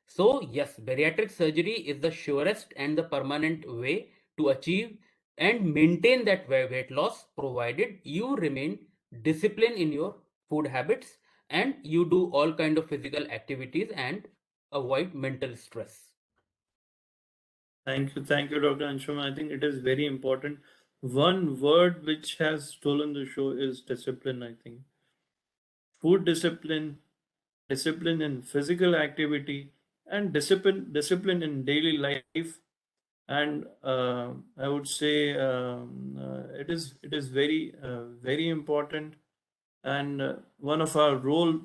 So, yes, bariatric surgery is the surest and the permanent way to achieve and maintain that weight loss, provided you remain disciplined in your food habits and you do all kind of physical activities and avoid mental stress.
Thank you, Dr. Anshum. I think it is very important. One word which has stolen the show is discipline, I think. Food discipline, discipline in physical activity, and discipline in daily life. And I would say it is very important, and one of our role,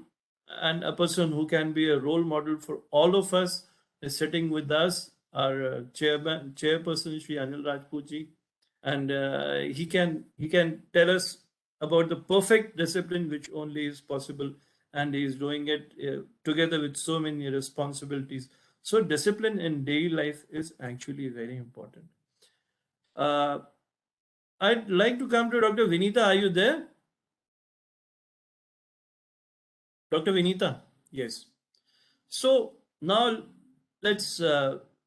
and a person who can be a role model for all of us is sitting with us, our chairperson Shri Anil Rajputji, and he can tell us about the perfect discipline which only is possible, and he is doing it together with so many responsibilities. So discipline in daily life is actually very important. I'd like to come to Dr. Vinita. Are you there? Dr. Vinita? Yes. So now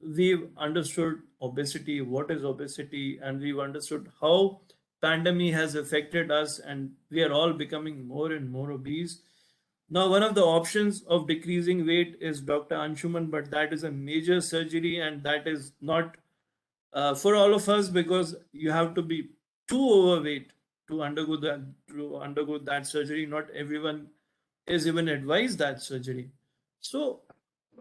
we've understood obesity, what is obesity, and we've understood how pandemic has affected us, and we are all becoming more and more obese. Now, one of the options of decreasing weight is Dr. Anshuman, but that is a major surgery, and that is not for all of us, because you have to be too overweight to undergo that surgery. Not everyone is even advised that surgery. So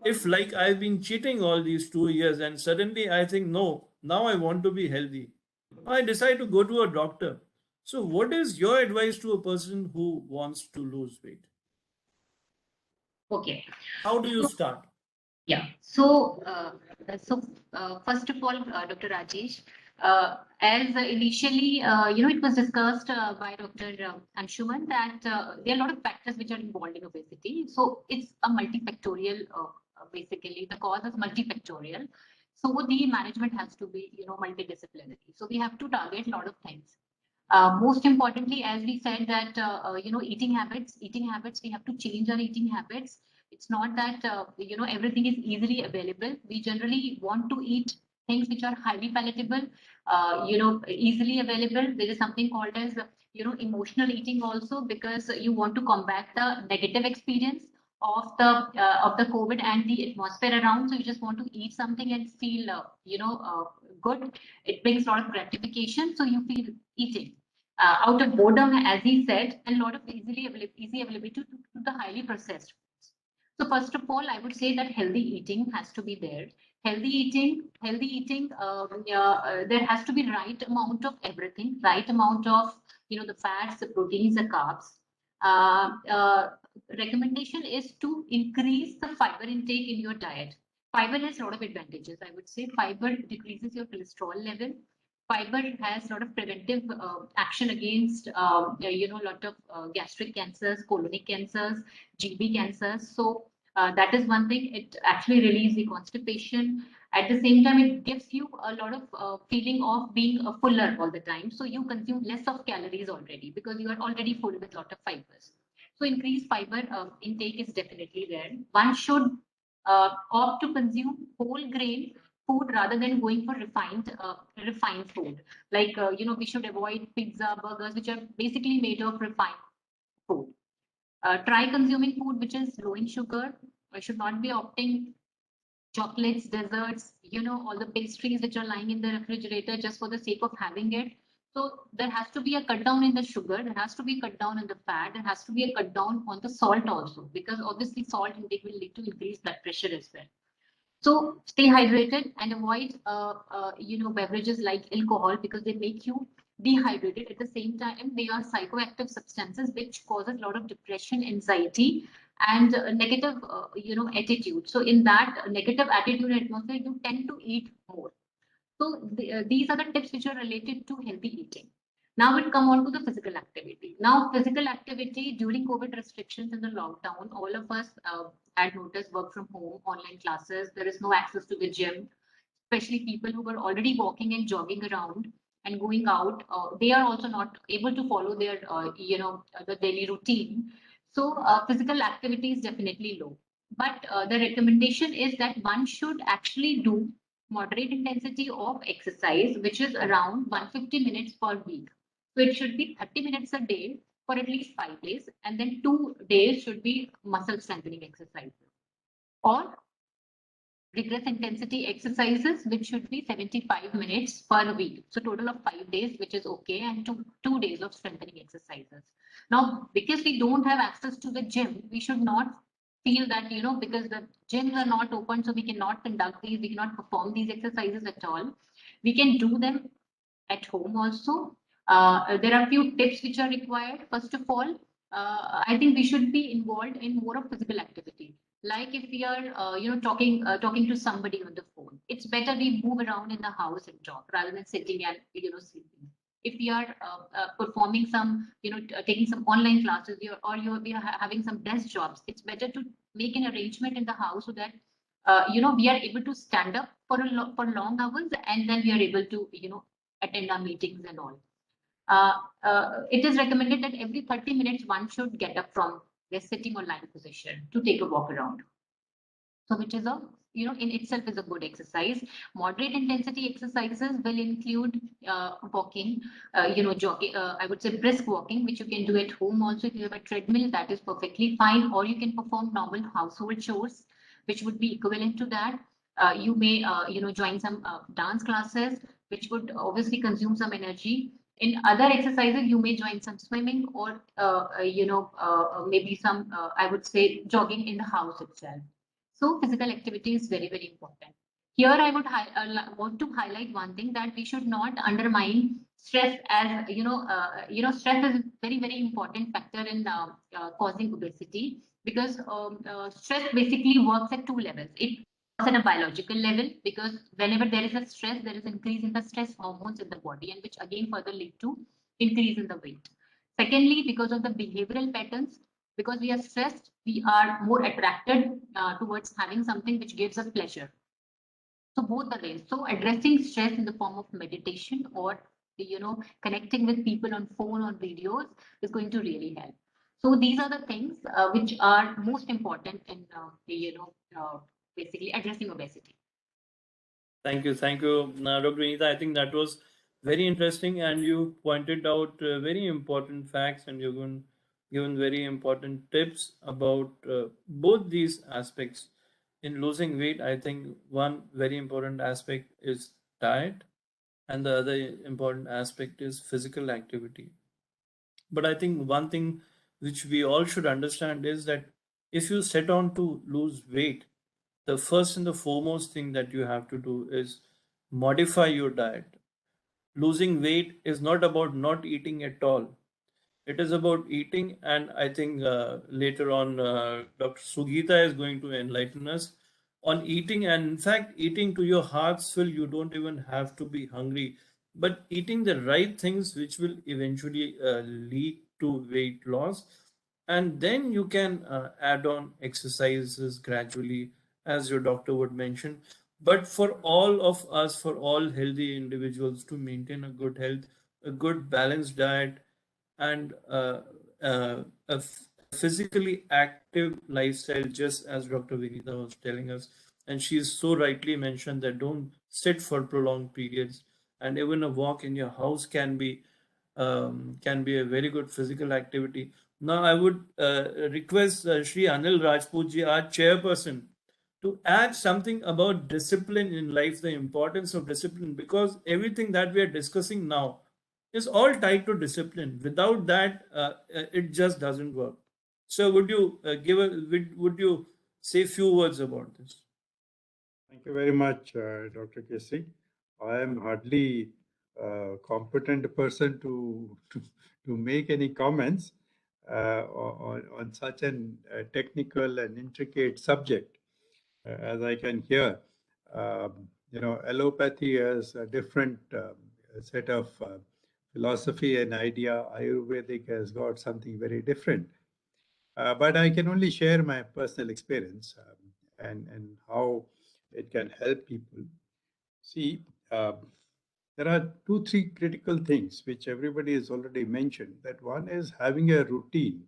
if, like, I've been cheating all these 2 years and suddenly I think, no, now I want to be healthy, I decide to go to a doctor. So what is your advice to a person who wants to lose weight?
Okay.
How do you start?
Yeah. So, first of all, Dr. Rajesh, as initially, it was discussed by Dr. Anshuman that there are a lot of factors which are involved in obesity. So it's a multifactorial, basically, the cause is multifactorial. So the management has to be, multidisciplinary. So we have to target a lot of things. Most importantly, as we said that, eating habits, we have to change our eating habits. It's not that, everything is easily available. We generally want to eat things which are highly palatable, easily available. There is something called as, emotional eating also, because you want to combat the negative experience of the COVID and the atmosphere around. So you just want to eat something and feel, good. It brings a lot of gratification. So you feel eating. Out of boredom, as he said, and a lot of easy availability to the highly processed foods. So first of all, I would say that healthy eating has to be there. Healthy eating, there has to be right amount of everything, right amount of, the fats, the proteins, the carbs. Recommendation is to increase the fiber intake in your diet. Fiber has a lot of advantages. I would say fiber decreases your cholesterol level. Fiber has a lot of preventive action against, a lot of gastric cancers, colonic cancers, GB cancers. So that is one thing. It actually relieves the constipation. At the same time, it gives you a lot of feeling of being fuller all the time. So you consume less of calories already because you are already full with a lot of fibers. So increased fiber intake is definitely there. One should opt to consume whole grain food rather than going for refined food. Like, we should avoid pizza, burgers, which are basically made of refined food. Try consuming food which is low in sugar. I should not be opting chocolates, desserts, all the pastries which are lying in the refrigerator just for the sake of having it. So there has to be a cut down in the sugar, there has to be a cut down in the fat, there has to be a cut down on the salt also, because obviously salt intake will lead to increased blood pressure as well. So stay hydrated and avoid, beverages like alcohol, because they make you dehydrated. At the same time, they are psychoactive substances which causes a lot of depression, anxiety, and negative, attitude. So in that negative attitude atmosphere, you tend to eat more. So these are the tips which are related to healthy eating. Now we come on to the physical activity. Now physical activity during COVID restrictions in the lockdown, all of us had noticed work from home, online classes. There is no access to the gym, especially people who were already walking and jogging around and going out. They are also not able to follow their, the daily routine. So physical activity is definitely low. But the recommendation is that one should actually do moderate intensity of exercise, which is around 150 minutes per week. So it should be 30 minutes a day for at least 5 days, and then 2 days should be muscle strengthening exercises. Or rigorous intensity exercises, which should be 75 minutes per week. So total of 5 days, which is okay, and two days of strengthening exercises. Now, because we don't have access to the gym, we should not feel that, because the gyms are not open, so we cannot conduct these, we cannot perform these exercises at all. We can do them at home also. There are a few tips which are required. First of all, I think we should be involved in more of physical activity. Like if we are, talking to somebody on the phone, it's better we move around in the house and talk rather than sitting and sleeping. If we are performing some, taking some online classes, we are having some desk jobs, it's better to make an arrangement in the house so that we are able to stand up for for long hours, and then we are able to attend our meetings and all. It is recommended that every 30 minutes one should get up from their sitting or lying position to take a walk around. So which is in itself is a good exercise. Moderate intensity exercises will include walking, jogging, I would say brisk walking, which you can do at home also. If you have a treadmill, that is perfectly fine, or you can perform normal household chores, which would be equivalent to that. You may, join some dance classes, which would obviously consume some energy. In other exercises, you may join some swimming or, maybe some, I would say, jogging in the house itself. So physical activity is very, very important. Here, I would want to highlight one thing, that we should not undermine stress, as stress is very, very important factor in causing obesity, because stress basically works at two levels. It works at a biological level, because whenever there is a stress, there is increase in the stress hormones in the body, and which again further lead to increase in the weight. Secondly, because of the behavioral patterns, because we are stressed, we are more attracted towards having something which gives us pleasure. So both the ways. So addressing stress in the form of meditation, or connecting with people on phone or videos, is going to really help. So these are the things which are most important in basically addressing obesity.
Thank you, Dr. Vinita. I think that was very interesting, and you pointed out very important facts, and you've given very important tips about both these aspects. In losing weight, I think one very important aspect is diet, and the other important aspect is physical activity. But I think one thing which we all should understand is that if you set on to lose weight, the first and the foremost thing that you have to do is modify your diet. Losing weight is not about not eating at all. It is about eating, and I think later on Dr. Sugita is going to enlighten us on eating. And in fact, eating to your heart's fill, you don't even have to be hungry, but eating the right things which will eventually lead to weight loss. And then you can add on exercises gradually, as your doctor would mention. But for all of us, for all healthy individuals, to maintain a good health, a good balanced diet, and a physically active lifestyle, just as Dr. Vinita was telling us. And she so rightly mentioned that don't sit for prolonged periods, and even a walk in your house can be a very good physical activity. Now, I would request Shri Anil Rajputji, our chairperson, to add something about discipline in life, the importance of discipline, because everything that we are discussing now is all tied to discipline. Without that, it just doesn't work. So, would you would you say a few words about this?
Thank you very much, Dr. Kesri. I am hardly a competent person to make any comments. on such an technical and intricate subject as I can hear. Allopathy has a different set of philosophy and idea. Ayurvedic has got something very different. But I can only share my personal experience and how it can help people. See, there are 2, 3 critical things which everybody has already mentioned. That one is having a routine,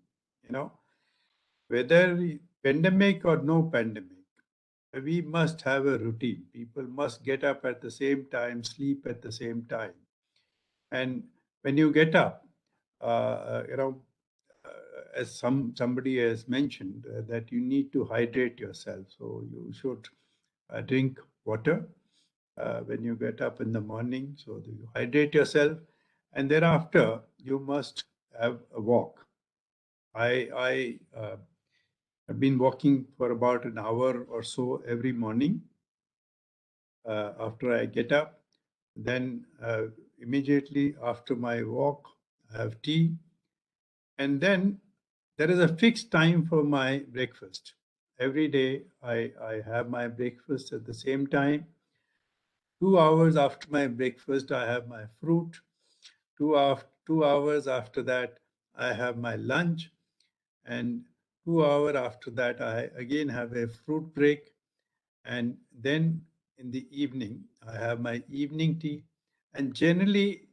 whether pandemic or no pandemic, we must have a routine. People must get up at the same time, sleep at the same time. And when you get up, as somebody has mentioned, that you need to hydrate yourself. So you should drink water when you get up in the morning. So you hydrate yourself, and thereafter you must have a walk. I have been walking for about an hour or so every morning after I get up. Then immediately after my walk, I have tea. And then there is a fixed time for my breakfast. Every day I have my breakfast at the same time. 2 hours after my breakfast, I have my fruit. 2 hours after that, I have my lunch. And 2 hours after that, I again have a fruit break. And then in the evening, I have my evening tea. And generally,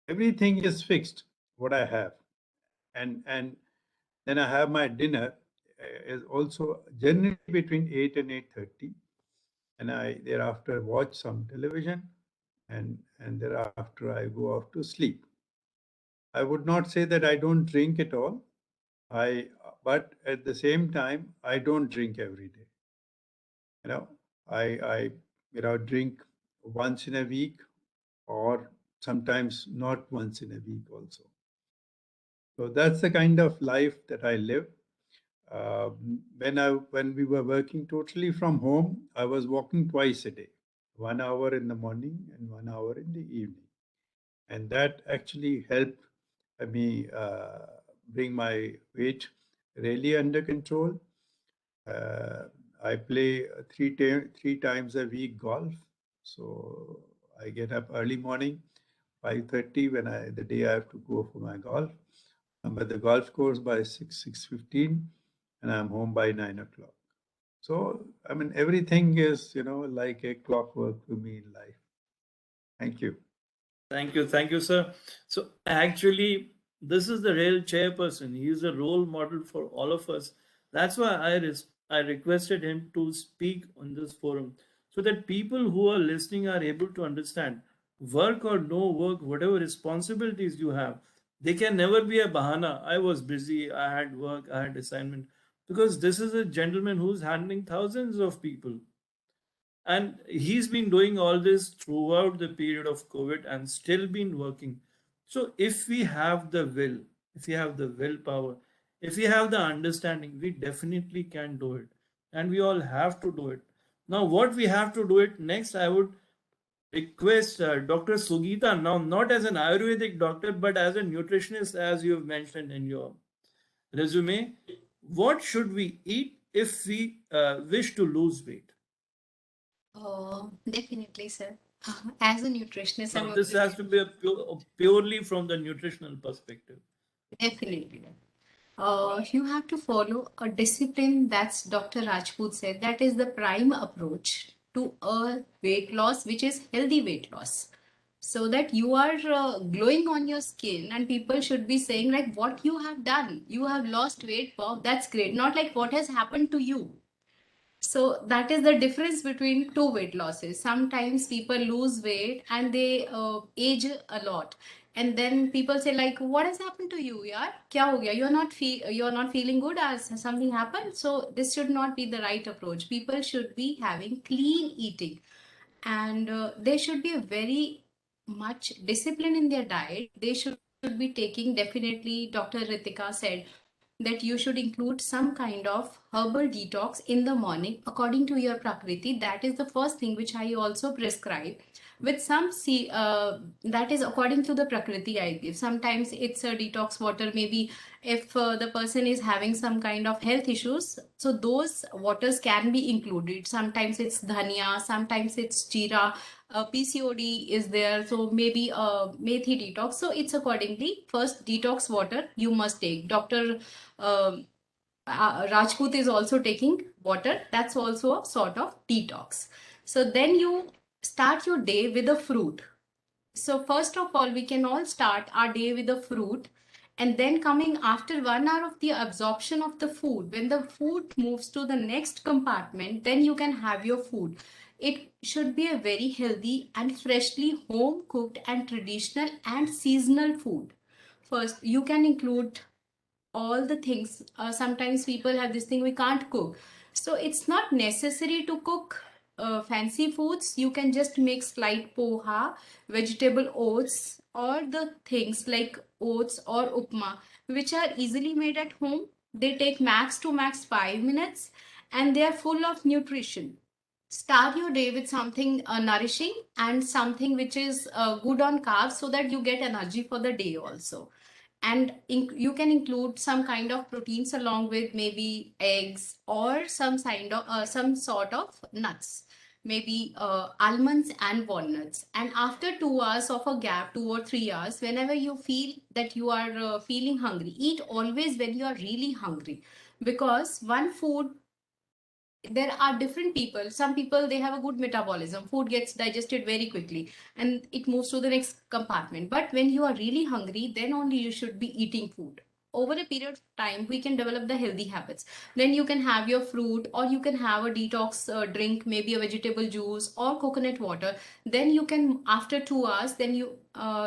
everything is fixed, what I have. And then I have my dinner is also generally between 8 and 8:30. And I thereafter watch some television, and thereafter I go off to sleep. I would not say that I don't drink at all. But at the same time, I don't drink every day. I drink once in a week, or sometimes not once in a week also. So that's the kind of life that I live. When we were working totally from home, I was walking twice a day, 1 hour in the morning and 1 hour in the evening, and that actually helped me bring my weight really under control. I play three times a week golf, so I get up early morning, 5:30 the day I have to go for my golf. I'm at the golf course by 6:15, and I'm home by 9 o'clock. So, I mean, everything is, like a clockwork to me in life. Thank you.
Thank you, sir. So actually, this is the real chairperson. He is a role model for all of us. That's why I requested him to speak on this forum, so that people who are listening are able to understand, work or no work, whatever responsibilities you have, they can never be a bahana. I was busy, I had work, I had assignment, because this is a gentleman who's handling thousands of people. And he's been doing all this throughout the period of COVID and still been working. So if we have the will, if we have the willpower, if we have the understanding, we definitely can do it. And we all have to do it. Now, what we have to do it next, I would request Dr. Sugita, now not as an Ayurvedic doctor, but as a nutritionist, as you have mentioned in your resume. What should we eat if we wish to lose weight?
Definitely, sir. As a nutritionist,
Now, this has to be purely from the nutritional perspective.
definitely. You have to follow a discipline that's Dr. Rajput said that is the prime approach to a weight loss, which is healthy weight loss. So that you are glowing on your skin, and people should be saying, like, what you have done. You have lost weight, wow, that's great. Not like what has happened to you. So that is the difference between two weight losses. Sometimes people lose weight and they age a lot, and then people say like, "What has happened to you, yaar? Kya ho gaya? You're not feeling good. As something happened?" So this should not be the right approach. People should be having clean eating, and they should be very much disciplined in their diet. They should be taking, definitely, Dr. Ritika said that you should include some kind of herbal detox in the morning according to your prakriti. That is the first thing which I also prescribe. with some that is according to the prakriti I give. Sometimes it's a detox water, maybe if the person is having some kind of health issues, so those waters can be included. Sometimes it's dhania, sometimes it's jeera, PCOD is there, so maybe methi detox. So it's accordingly, first detox water you must take. Dr. Rajput is also taking water. That's also a sort of detox. So then you start your day with a fruit. So first of all, we can all start our day with a fruit, and then coming after 1 hour of the absorption of the food, when the food moves to the next compartment, then you can have your food. It should be a very healthy and freshly home cooked and traditional and seasonal food. First, you can include all the things. Sometimes people have this thing, we can't cook. So it's not necessary to cook fancy foods. You can just make slight poha, vegetable oats, or the things like oats or upma, which are easily made at home. They take max to max 5 minutes, and they are full of nutrition. Start your day with something nourishing and something which is good on carbs, so that you get energy for the day also. And you can include some kind of proteins along with maybe eggs or some sort of nuts, maybe almonds and walnuts. And after 2 hours of a gap, 2 or 3 hours, whenever you feel that you are feeling hungry, eat always when you are really hungry, because one food, there are different people. Some people, they have a good metabolism, food gets digested very quickly and it moves to the next compartment. But when you are really hungry, then only you should be eating food. Over a period of time, we can develop the healthy habits. Then you can have your fruit, or you can have a detox drink, maybe a vegetable juice or coconut water. Then you can, after 2 hours, then you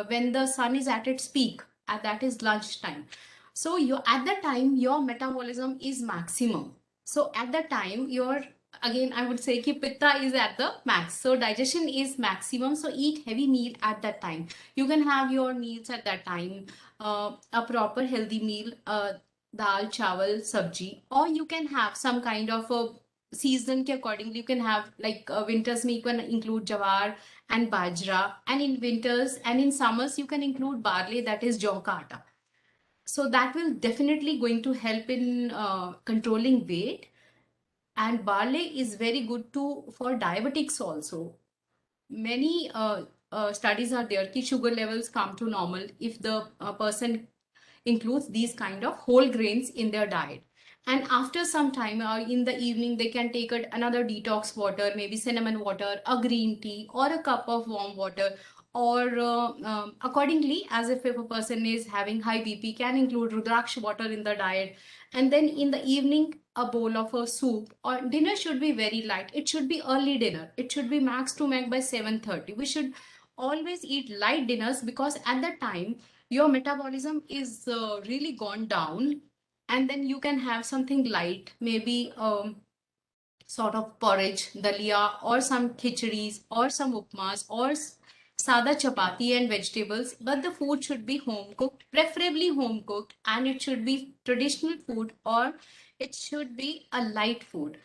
when the sun is at its peak, and that is lunchtime, so you, at that time, your metabolism is maximum. So at that time, your, again, I would say ki pitta is at the max. So digestion is maximum. So eat heavy meal at that time. You can have your meals at that time, a proper healthy meal, dal, chawal, sabji, or you can have some kind of a season ke accordingly. You can have like winters, you can include jawar and bajra, and in winters and in summers, you can include barley, that is jaw ka atta. So that will definitely going to help in controlling weight. And barley is very good too for diabetics also. Many studies are there that sugar levels come to normal if the person includes these kind of whole grains in their diet. And after some time, or in the evening, they can take another detox water, maybe cinnamon water, a green tea, or a cup of warm water. Or accordingly, as if a person is having high BP, can include Rudraksh water in the diet. And then in the evening, a bowl of a soup. Or dinner should be very light. It should be early dinner. It should be max to max by 7:30. We should always eat light dinners, because at that time your metabolism is really gone down. And then you can have something light, maybe sort of porridge, dalia, or some khichdis, or some upmas, or sada chapati and vegetables. But the food should be home cooked, preferably home cooked, and it should be traditional food, or it should be a light food.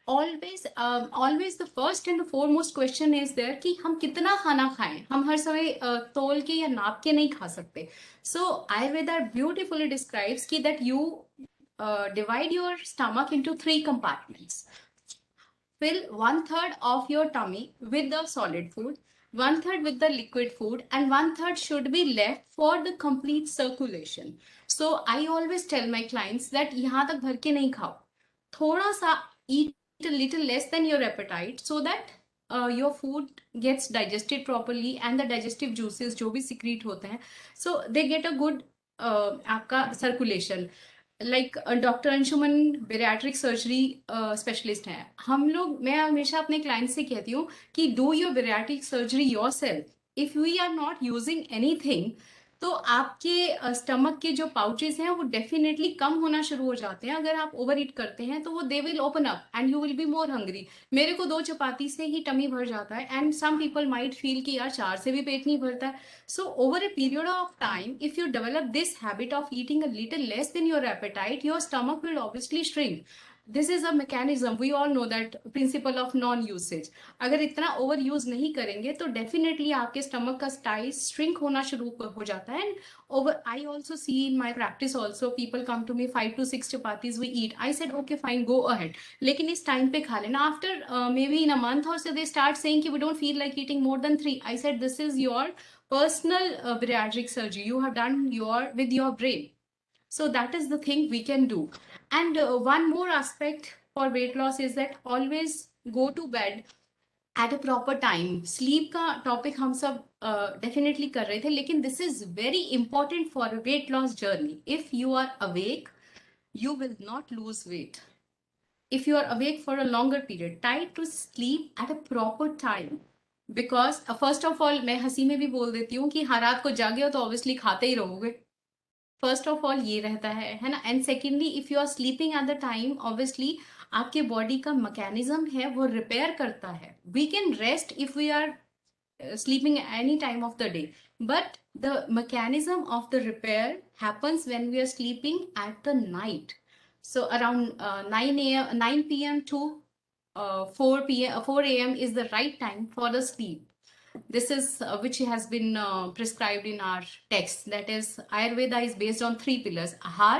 Always the first and the foremost question is there कि हम कितना खाना खाएं. हम हर समय तोल के या नाप के नहीं खा सकते. So Ayurveda beautifully describes कि that you divide your stomach into 3 compartments. Fill 1/3 of your tummy with the solid food, 1/3 with the liquid food, and 1/3 should be left for the complete circulation. So I always tell my clients that यहाँ तक भर के नहीं खाओ. थोड़ा सा eat a little less than your appetite, so that your food gets digested properly, and the digestive juices जो भी secrete होते हैं, so they get a good आपका circulation. Like doctor Anshuman bariatric surgery specialist हैं हम लोग. मैं हमेशा अपने क्लाइंट से कहती हूँ कि do your bariatric surgery yourself. If we are not using anything, तो आपके स्टमक के जो पाउचेस हैं वो डेफिनेटली कम होना शुरू हो जाते हैं. अगर आप ओवर ईट करते हैं तो वो they will open up and you will be more hungry. मेरे को 2 चपाती से ही टमी भर जाता है, and some people might feel कि यार 4 से भी पेट नहीं भरता है. So over a period of time, if you develop this habit of eating a little less than your appetite, your stomach will obviously shrink. This is a mechanism, we all know that principle of non usage. अगर इतना over use नहीं करेंगे तो definitely आपके stomach का size shrink होना शुरू हो जाता है। And over, I also see in my practice also, people come to me 5 to 6 chapatis we eat. I said okay fine, go ahead, लेकिन इस टाइम पे खा लेना। After maybe in a month or so they start saying कि we don't feel like eating more than 3. I said this is your personal bariatric surgery you have done with your brain. So that is the thing we can do. And one more aspect for weight loss is that always go to bed at a proper time. Sleep का topic हम सब definitely कर रहे थे, लेकिन this is very important for a weight loss journey. If you are awake, you will not lose weight. If you are awake for a longer period, try to sleep at a proper time. Because first of all, मैं हंसी में भी बोल देती हूँ कि हर रात को जागे हो तो obviously खाते ही रहोगे. फर्स्ट ऑफ ऑल ये रहता है ना। And secondly, if you are sleeping at the time, obviously आपके बॉडी का मैकेनिज्म है वो रिपेयर करता है। We can rest if we are sleeping any time of the day, but the mechanism of the repair happens when we are sleeping at the night. So around 9 p.m. to 4 a.m. is the right time for the sleep. This is which has been prescribed in our text. That is, Ayurveda is based on 3 pillars: ahar,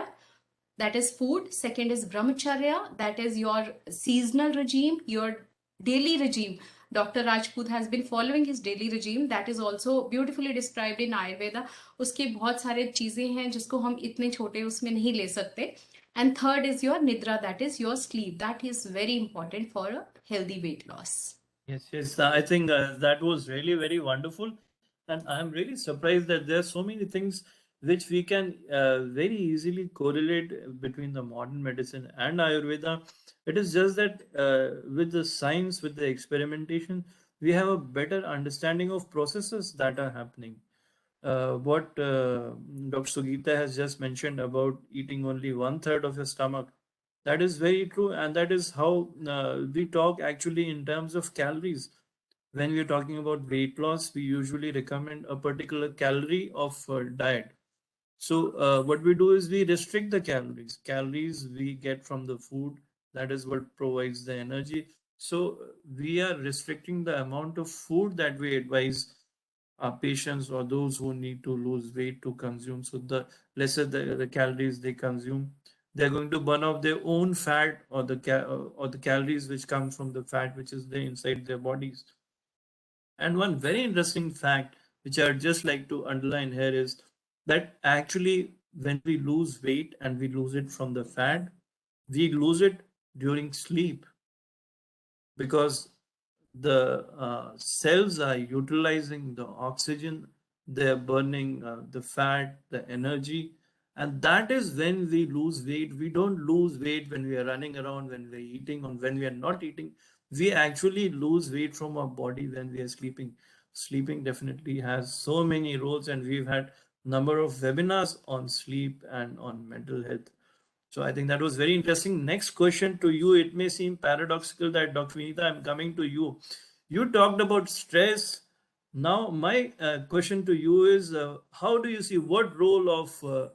that is food; second is brahmacharya, that is your seasonal regime, your daily regime. Dr. Rajput has been following his daily regime, that is also beautifully described in Ayurveda. उसके बहुत सारे चीजें हैं जिसको हम इतने छोटे उसमें नहीं ले सकते. And third is your nidra, that is your sleep. That is very important for a healthy weight loss.
Yes. I think that was really very wonderful, and I am really surprised that there are so many things which we can very easily correlate between the modern medicine and Ayurveda. It is just that with the science, with the experimentation, we have a better understanding of processes that are happening. What Dr. Sugita has just mentioned about eating only 1/3 of your stomach, that is very true, and that is how we talk actually in terms of calories. When we are talking about weight loss, we usually recommend a particular calorie of diet. So what we do is we restrict the calories. Calories we get from the food, that is what provides the energy. So we are restricting the amount of food that we advise our patients or those who need to lose weight to consume. So the lesser the calories they consume, they're going to burn off their own fat or the calories which come from the fat which is there inside their bodies. And one very interesting fact which I'd just like to underline here is that actually when we lose weight and we lose it from the fat, we lose it during sleep, because the cells are utilizing the oxygen, they're burning the fat, the energy, and that is when we lose weight. We don't lose weight when we are running around, when we're eating, or when we are not eating. We actually lose weight from our body when we are sleeping. Sleeping definitely has so many roles, and we've had number of webinars on sleep and on mental health. So I think that was very interesting. Next question to you. It may seem paradoxical that Dr. Vinita, I'm coming to you. You talked about stress. Now my question to you is, how do you see what role of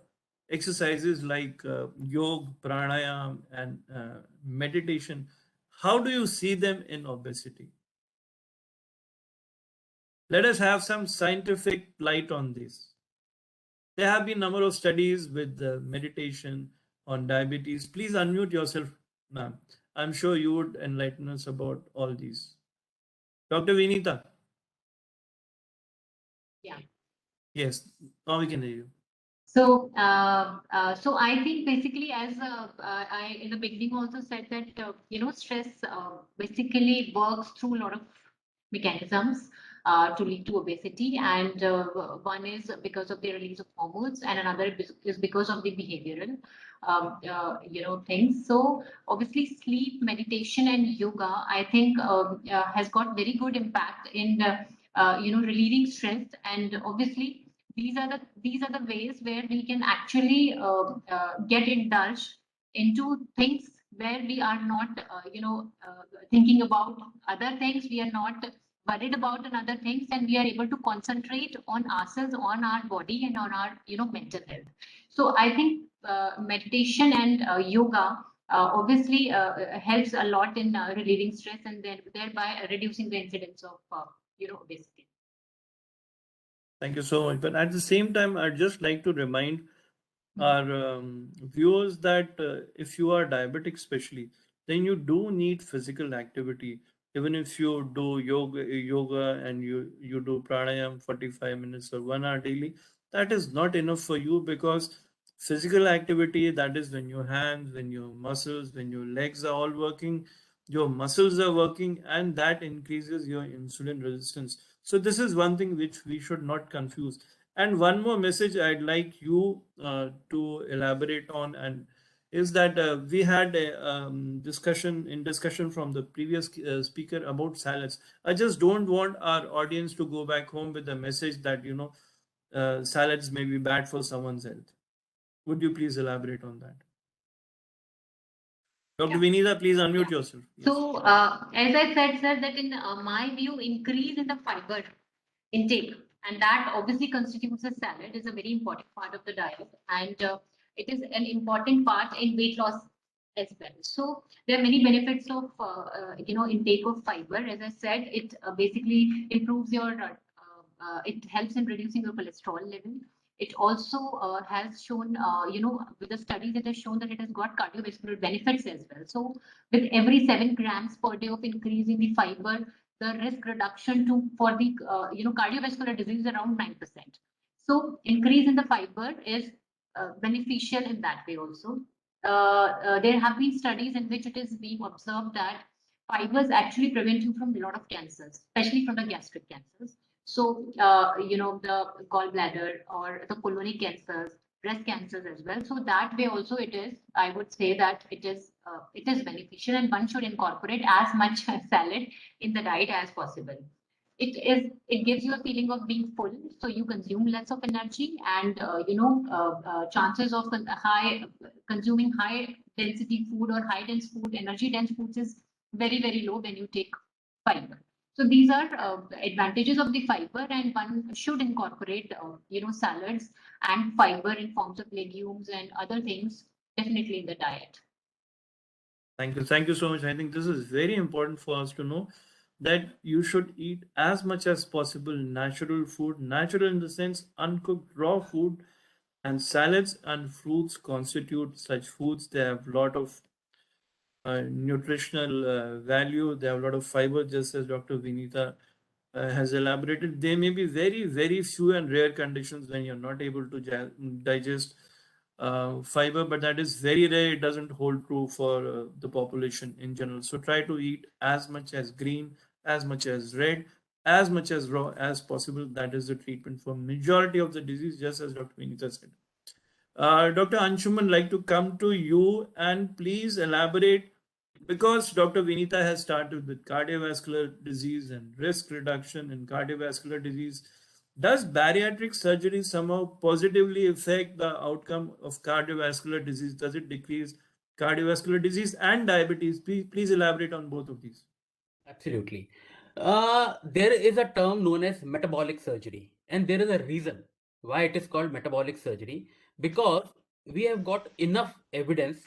exercises like yoga, pranayam, and meditation, how do you see them in obesity? Let us have some scientific light on this. There have been a number of studies with meditation on diabetes. Please unmute yourself, ma'am. I'm sure you would enlighten us about all these. Dr. Vinita.
Yeah.
Yes, now we can hear you.
So, so I think basically, as I in the beginning also said that stress basically works through a lot of mechanisms to lead to obesity, and one is because of the release of hormones, and another is because of the behavioral things. So obviously, sleep, meditation, and yoga, I think, has got very good impact in relieving stress, and obviously these are the ways where we can actually get indulged into things where we are not thinking about other things, we are not worried about another things, and we are able to concentrate on ourselves, on our body, and on our mental health. So I think meditation and yoga obviously helps a lot in relieving stress and thereby reducing the incidence of obesity.
Thank you so much. But at the same time, I'd just like to remind our viewers that if you are diabetic, especially, then you do need physical activity. Even if you do yoga and you do pranayam 45 minutes or 1 hour daily, that is not enough for you, because physical activity, that is when your hands, when your muscles, when your legs are all working, your muscles are working, and that increases your insulin resistance. So this is one thing which we should not confuse. And one more message I'd like you to elaborate on, and is that we had a discussion from the previous speaker about salads. I just don't want our audience to go back home with the message that salads may be bad for someone's health. Would you please elaborate on that? Dr. Vinita, please unmute yourself. Yes.
So, as I said, sir, that in my view, increase in the fiber intake, and that obviously constitutes a salad, is a very important part of the diet, and it is an important part in weight loss as well. So there are many benefits of intake of fiber. As I said, it basically improves your it helps in reducing your cholesterol level. It also has shown, with the studies, it has shown that it has got cardiovascular benefits as well. So with every 7 grams per day of increase in the fiber, the risk reduction for the cardiovascular disease is around 9%. So increase in the fiber is beneficial in that way also. There have been studies in which it is being observed that fibers actually prevent you from a lot of cancers, especially from the gastric cancers. So, the gallbladder or the colonic cancers, breast cancers as well. So that way also it is, I would say that it is beneficial, and one should incorporate as much salad in the diet as possible. It gives you a feeling of being full, so you consume less of energy, and chances of consuming high density food or high dense food, energy dense foods is very, very low when you take fiber. So these are advantages of the fiber, and one should incorporate salads and fiber in forms of legumes and other things definitely in the diet.
Thank you so much. I think this is very important for us to know, that you should eat as much as possible natural food, natural in the sense uncooked raw food, and salads and fruits constitute such foods. They have a lot of nutritional value. They have a lot of fiber, just as Dr. Vinita has elaborated. There may be very, very few and rare conditions when you're not able to digest fiber, but that is very rare. It doesn't hold true for the population in general. So try to eat as much as green, as much as red, as much as raw as possible. That is the treatment for majority of the disease, just as Dr. Vinita said. Dr. Anshuman, like to come to you and please elaborate, because Dr. Vinita has started with cardiovascular disease and risk reduction in cardiovascular disease. Does bariatric surgery somehow positively affect the outcome of cardiovascular disease? Does it decrease cardiovascular disease and diabetes? Please elaborate on both of these.
Absolutely. There is a term known as metabolic surgery, and there is a reason why it is called metabolic surgery, because we have got enough evidence,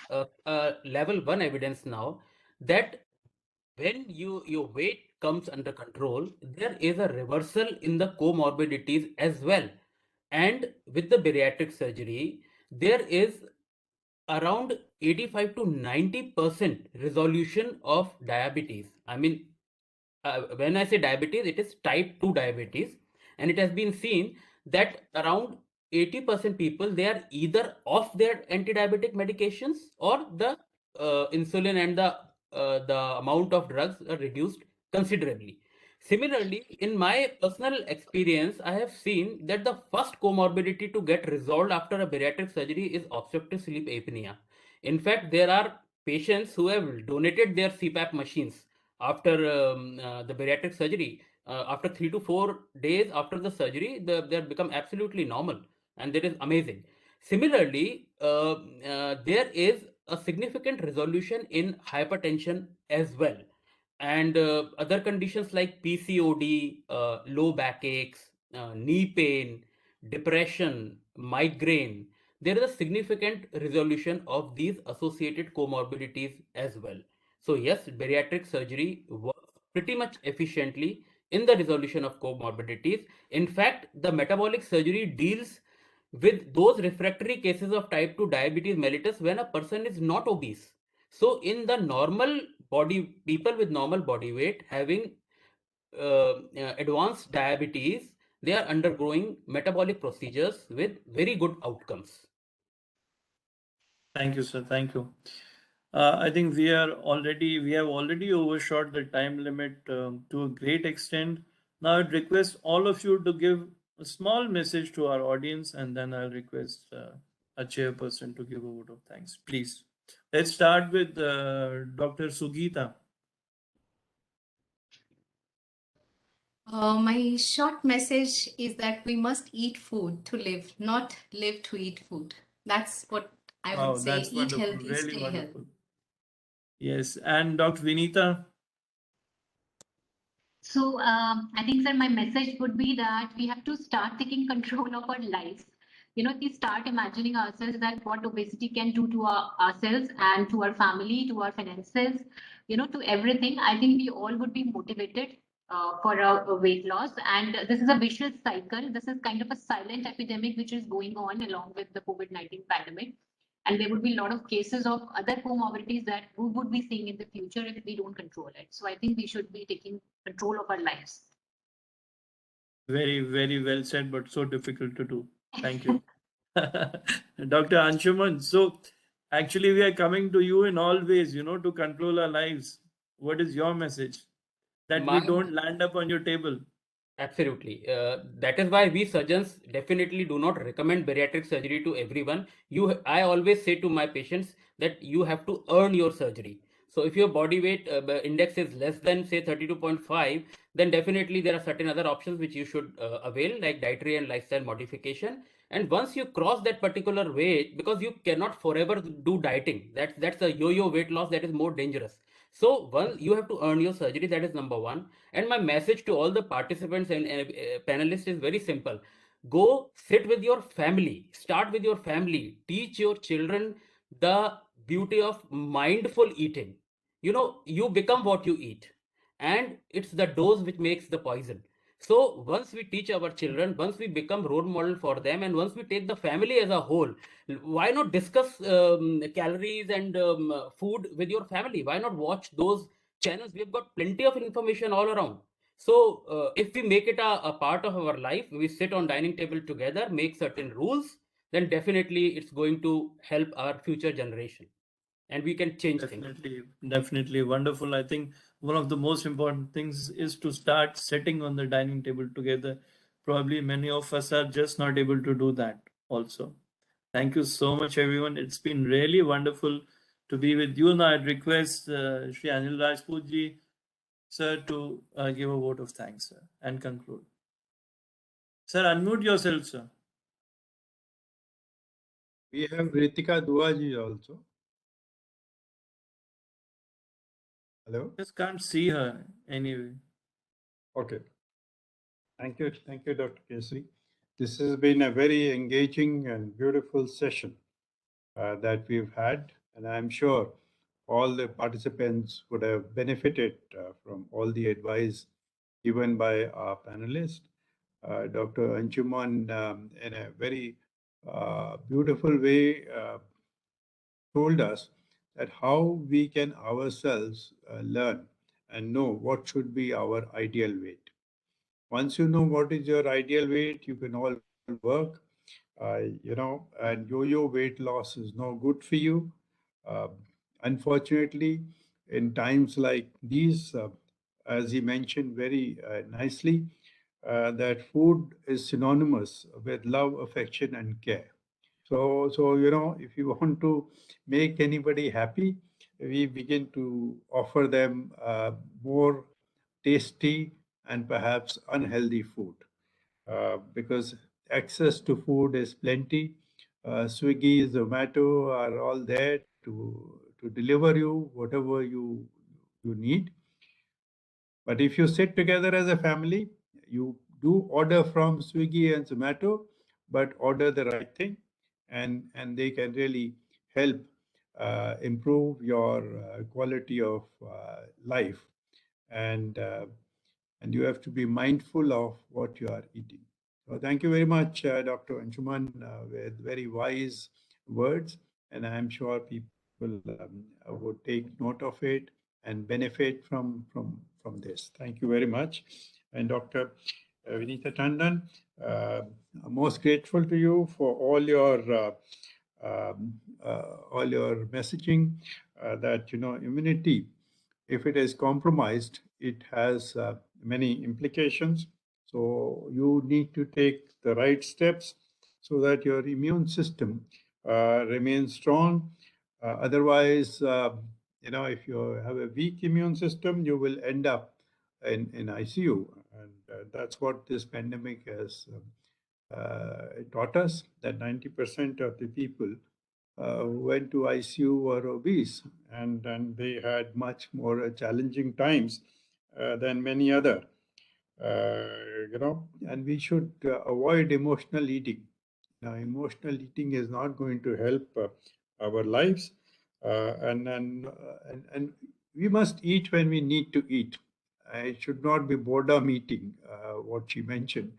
level 1 evidence now, that when your weight comes under control, there is a reversal in the comorbidities as well. And with the bariatric surgery, there is around 85 to 90% resolution of diabetes. I mean, when I say diabetes, it is type 2 diabetes, and it has been seen that around 80% people, they are either off their anti-diabetic medications, or the insulin and the amount of drugs are reduced considerably. Similarly, in my personal experience, I have seen that the first comorbidity to get resolved after a bariatric surgery is obstructive sleep apnea. In fact, there are patients who have donated their CPAP machines after the bariatric surgery. After 3 to 4 days after the surgery, they have become absolutely normal, and that is amazing. Similarly, there is a significant resolution in hypertension as well, and other conditions like PCOD, low backaches, knee pain, depression, migraine. there is a significant resolution of these associated comorbidities as well. So yes, bariatric surgery works pretty much efficiently in the resolution of comorbidities. In fact, the metabolic surgery deals with those refractory cases of type 2 diabetes mellitus when a person is not obese. So in the normal body, people with normal body weight having advanced diabetes, they are undergoing metabolic procedures with very good outcomes.
Thank you, sir. Thank you. I think we have already overshot the time limit to a great extent. Now I'd request all of you to give a small message to our audience, and then I'll request a chairperson to give a vote of thanks. Please. Let's start with Dr. Sugita.
My short message is that we must eat food to live, not live to eat food. That's what I
Wow,
would say.
that's
Eat
wonderful.
healthy,
Really
stay healthy.
wonderful. Yes, and Dr. Vinita.
So I think, sir, my message would be that we have to start taking control of our lives. If we start imagining ourselves that what obesity can do to ourselves and to our family, to our finances, to everything, I think we all would be motivated for a weight loss. And this is a vicious cycle. This is kind of a silent epidemic which is going on along with the COVID-19 pandemic. And there would be a lot of cases of other comorbidities that we would be seeing in the future if we don't control it. So I think we should be taking control of our lives.
Very, very well said, but so difficult to do. Thank you. Dr. Anshuman, so actually we are coming to you in all ways, to control our lives. What is your message? That we don't land up on your table.
Absolutely. That is why we surgeons definitely do not recommend bariatric surgery to everyone. I always say to my patients that you have to earn your surgery. So if your body weight index is less than say 32.5, then definitely there are certain other options which you should avail, like dietary and lifestyle modification. And once you cross that particular weight, because you cannot forever do dieting, that's a yo-yo weight loss that is more dangerous. So one, you have to earn your surgery. That is number one. And my message to all the participants and panelists is very simple. Go sit with your family. Start with your family. Teach your children the beauty of mindful eating. You become what you eat. And it's the dose which makes the poison. So once we teach our children, once we become role model for them, and once we take the family as a whole, why not discuss calories and food with your family? Why not watch those channels? We've got plenty of information all around. So if we make it a part of our life, we sit on dining table together, make certain rules, then definitely it's going to help our future generation, and we can change things.
Definitely wonderful. I think one of the most important things is to start sitting on the dining table together. Probably many of us are just not able to do that also. Thank you so much, everyone. It's been really wonderful to be with you. Now I'd request Shri Anil Rajput ji, sir, to give a vote of thanks, sir, and conclude. Sir, unmute yourself, sir.
We have Ritika Duaji also. Hello?
Just can't see her anyway.
Okay. Thank you, Dr. Kesri. This has been a very engaging and beautiful session that we've had, and I'm sure all the participants would have benefited from all the advice given by our panelist, Dr. Anshuman, in a very beautiful way told us that how we can ourselves learn and know what should be our ideal weight. Once you know what is your ideal weight, you can all work, and yo-yo weight loss is no good for you. Unfortunately, in times like these, as he mentioned very nicely, that food is synonymous with love, affection, and care. So, if you want to make anybody happy, we begin to offer them more tasty and perhaps unhealthy food because access to food is plenty. Swiggy, Zomato are all there to deliver you whatever you need. But if you sit together as a family, you do order from Swiggy and Zomato, but order the right thing and they can really help improve your quality of life. And you have to be mindful of what you are eating. So thank you very much, Dr. Anshuman, with very wise words, and I am sure people would take note of it and benefit from this. Thank you very much. And Dr. Vinita Tandon, I'm most grateful to you for all your messaging that immunity, if it is compromised, it has many implications. So you need to take the right steps so that your immune system remains strong. Otherwise, if you have a weak immune system, you will end up in ICU. And that's what this pandemic has taught us, that 90% of the people who went to ICU were obese, and they had much more challenging times than many other. And we should avoid emotional eating. Now, emotional eating is not going to help our lives, and we must eat when we need to eat. It should not be boredom eating. What she mentioned,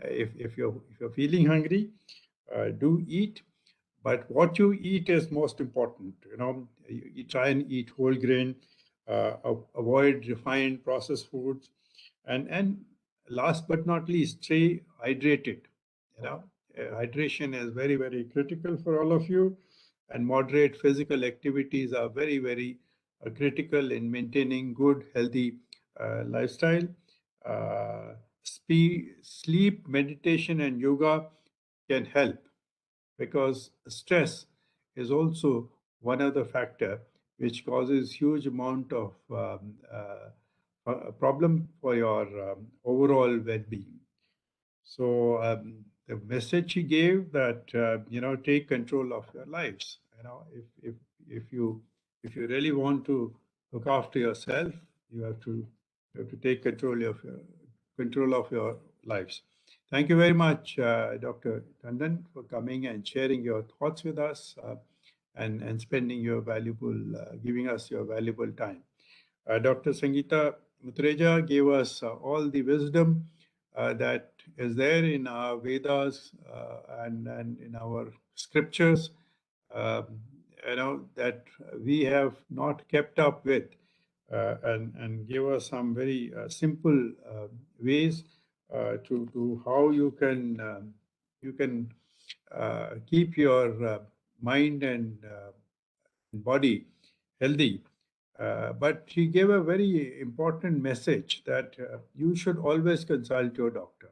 if you're feeling hungry, do eat. But what you eat is most important. You try and eat whole grain, avoid refined processed foods, and last but not least, stay hydrated. Hydration is very, very critical for all of you, and moderate physical activities are very, very critical in maintaining good, healthy lifestyle. Sleep, meditation, and yoga can help, because stress is also one of the factor which causes huge amount of problem for your overall well-being. So the message he gave that take control of your lives. If you really want to look after yourself, you have to take control of your lives. Thank you very much, Dr. Tandon, for coming and sharing your thoughts with us and spending your giving us your valuable time. Dr. Sangeeta Mutreja gave us all the wisdom that is there in our Vedas and in our scriptures, that we have not kept up with, and give us some very simple ways to how you can keep your mind and body healthy. But she gave a very important message that you should always consult your doctor.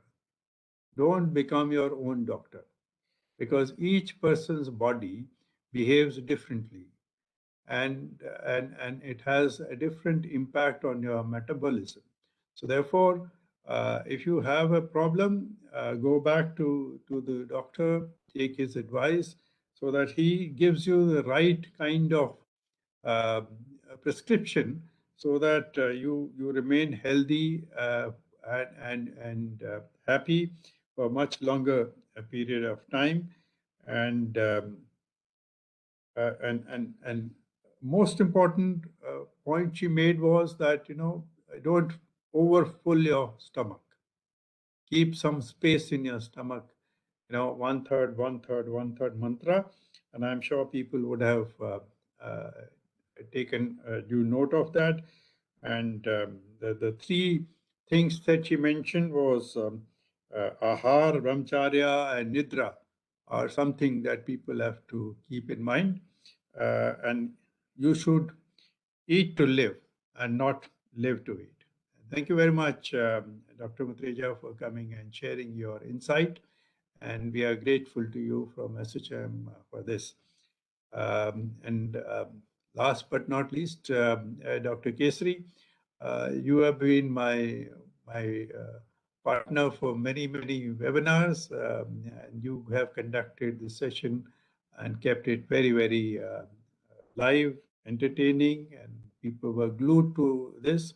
Don't become your own doctor, because each person's body behaves differently, and it has a different impact on your metabolism. So therefore, if you have a problem, go back to the doctor, take his advice, so that he gives you the right kind of prescription, so that you remain healthy and happy for a much longer period of time. And most important point she made was that don't overfill your stomach. Keep some space in your stomach. 1/3, 1/3, 1/3 mantra, and I'm sure people would have taken due note of that. And the three things that she mentioned was ahar, brahmacharya, and nidra are something that people have to keep in mind. And you should eat to live and not live to eat. Thank you very much, Dr. Mutreja, for coming and sharing your insight. And we are grateful to you from ASSOCHAM for this. And last but not least, Dr. Kesri, you have been my partner for many, many webinars, and you have conducted this session and kept it very, very live, entertaining, and people were glued to this.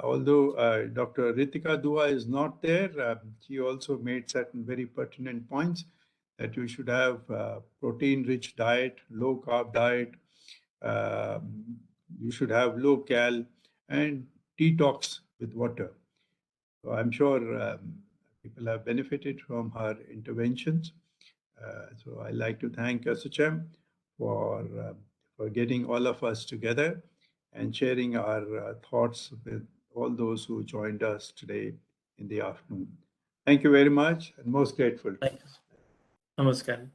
Although Dr. Ritika Dua is not there, she also made certain very pertinent points that you should have protein-rich diet, low-carb diet, you should have low-cal, and detox with water. So I'm sure people have benefited from her interventions. So I'd like to thank ASSOCHAM for getting all of us together and sharing our thoughts with all those who joined us today in the afternoon. Thank you very much and most grateful.
Thank you. Namaskar.